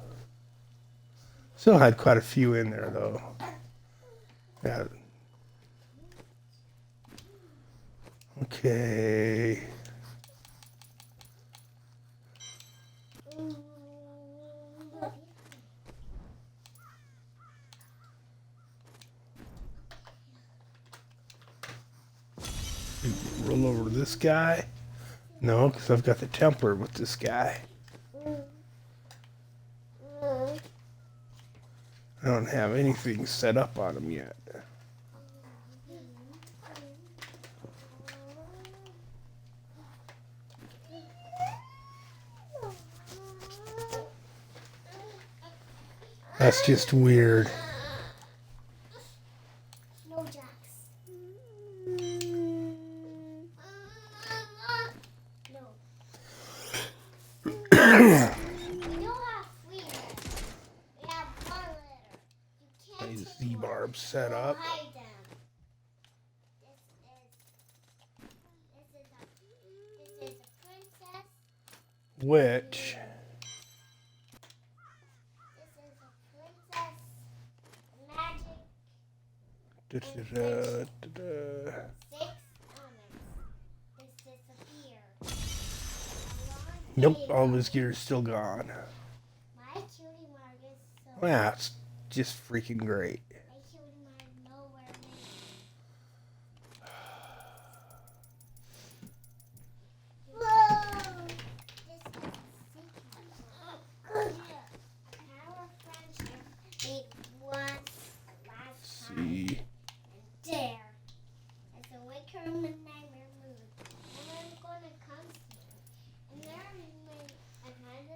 Still had quite a few in there though. Yeah. Okay. Roll over to this guy. No, because I've got the Templar with this guy. I don't have anything set up on him yet. That's just weird. Snowjacks? No. We don't have freedom. We have one litter. You can't These take Z-barbs set We'll up. hide them. This is a princess. Which, This is a princess. Magic. da-da-da-da-da. 6 elements. This disappear. Nope, all of his gear is still gone. My cutie mark is so. That's just freaking great. My cutie mark nowhere near. Whoa! This is a secret. Our friendship made once last time. See, There. As a waker in the nightmare mood. And I'm gonna come soon. And there is my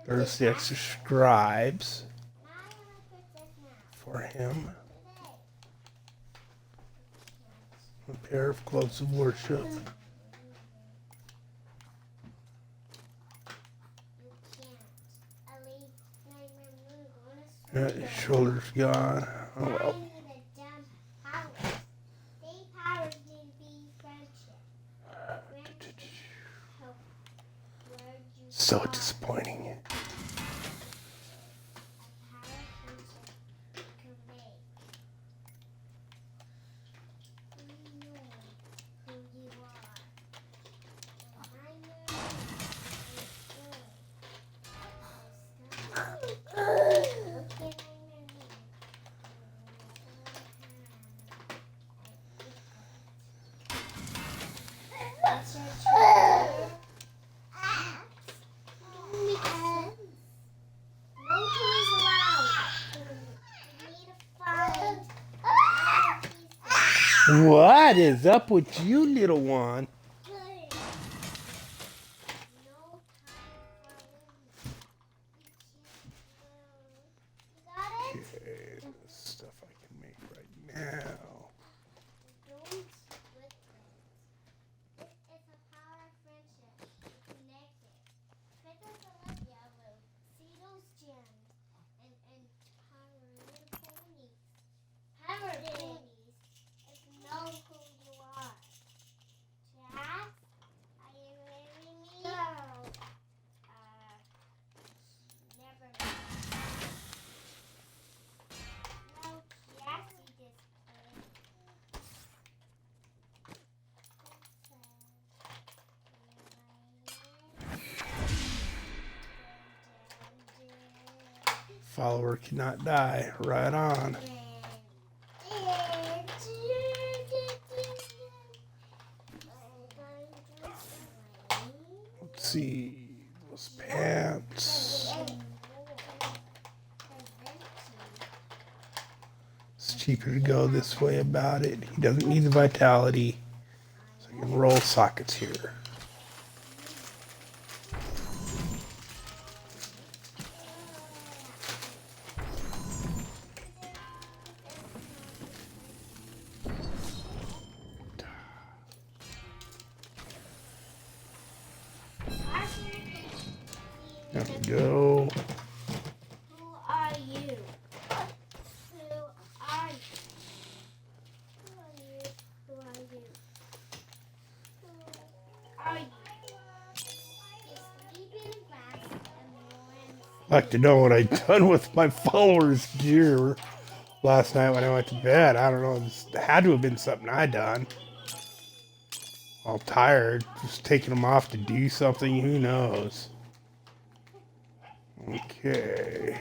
there's the extra scribes Now I want a princess now. for him. Today. A pair of clothes of worship. You can't. At least nightmare mood gonna Yeah, his shoulder's gone. Oh I well. need a damn powers. They powers need to be friendship. Friendship help where you So are. disappointing. A power friendship can make. I know who you are. And I know it's good. It's your turn. What is up with you, little one? Good. No time for you got it? Okay, this stuff I can make right now. Don't split it. This is a power of friendship. You're connected. Critters are like yellow. See those gems and power little ponies. Power ponies. If you know who you are. Jack, are you hearing me? No. Never mind. No, Jessie this way. Follower cannot die. Right on. Let's see. Those pants. It's cheaper to go this way about it. He doesn't need the vitality. So I can roll sockets here. There we go. Who are you? Who are you? Who are you? Who are you? Who are you? You're sleeping fast and I'd like to know what I'd done with my followers' gear last night when I went to bed. I don't know. This had to have been something I'd done. All tired, just taking them off to do something. Who knows? Okay.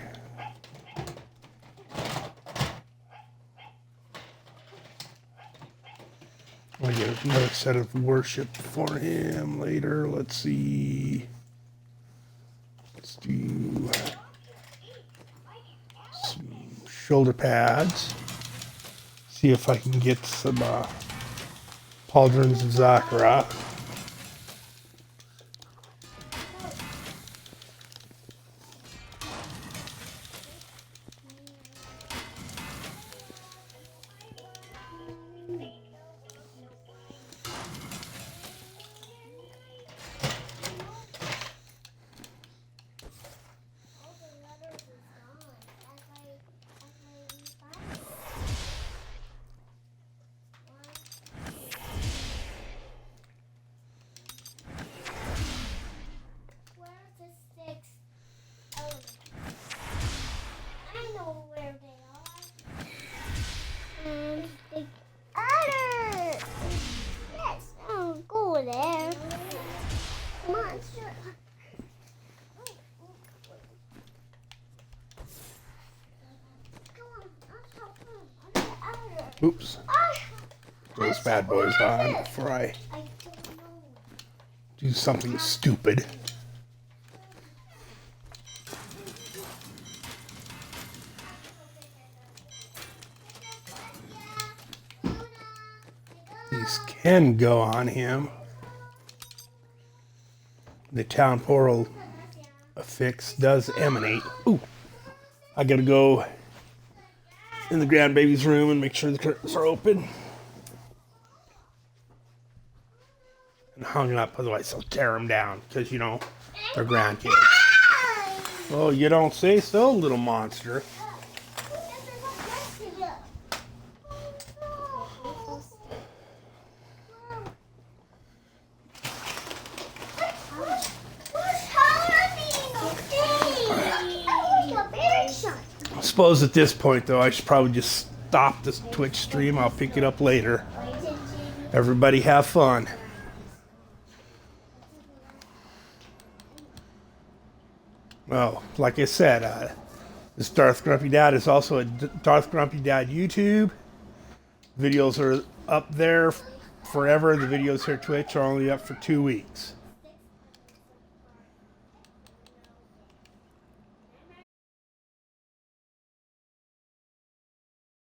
I'll get another set of worship for him later. Let's see. Let's do some shoulder pads. See if I can get some pauldrons of Zakara. Where's the sticks? Oh, I know where they are. And the other. Yes, don't go there. Monster. Come on, let's help him. The other. Oops. Those bad boys on before I I don't know. do something stupid. These can go on him. The town portal affix does emanate. Ooh, I gotta go in the grandbaby's room and make sure the curtains are open and hung up, otherwise they'll tear them down because, you know, they're grandkids. Oh, you don't say so, little monster. I suppose at this point, though, I should probably just stop this Twitch stream. I'll pick it up later. Everybody have fun. Well, like I said, this Darth Grumpy Dad is also a Darth Grumpy Dad YouTube. Videos are up there forever. The videos here at Twitch are only up for 2 weeks.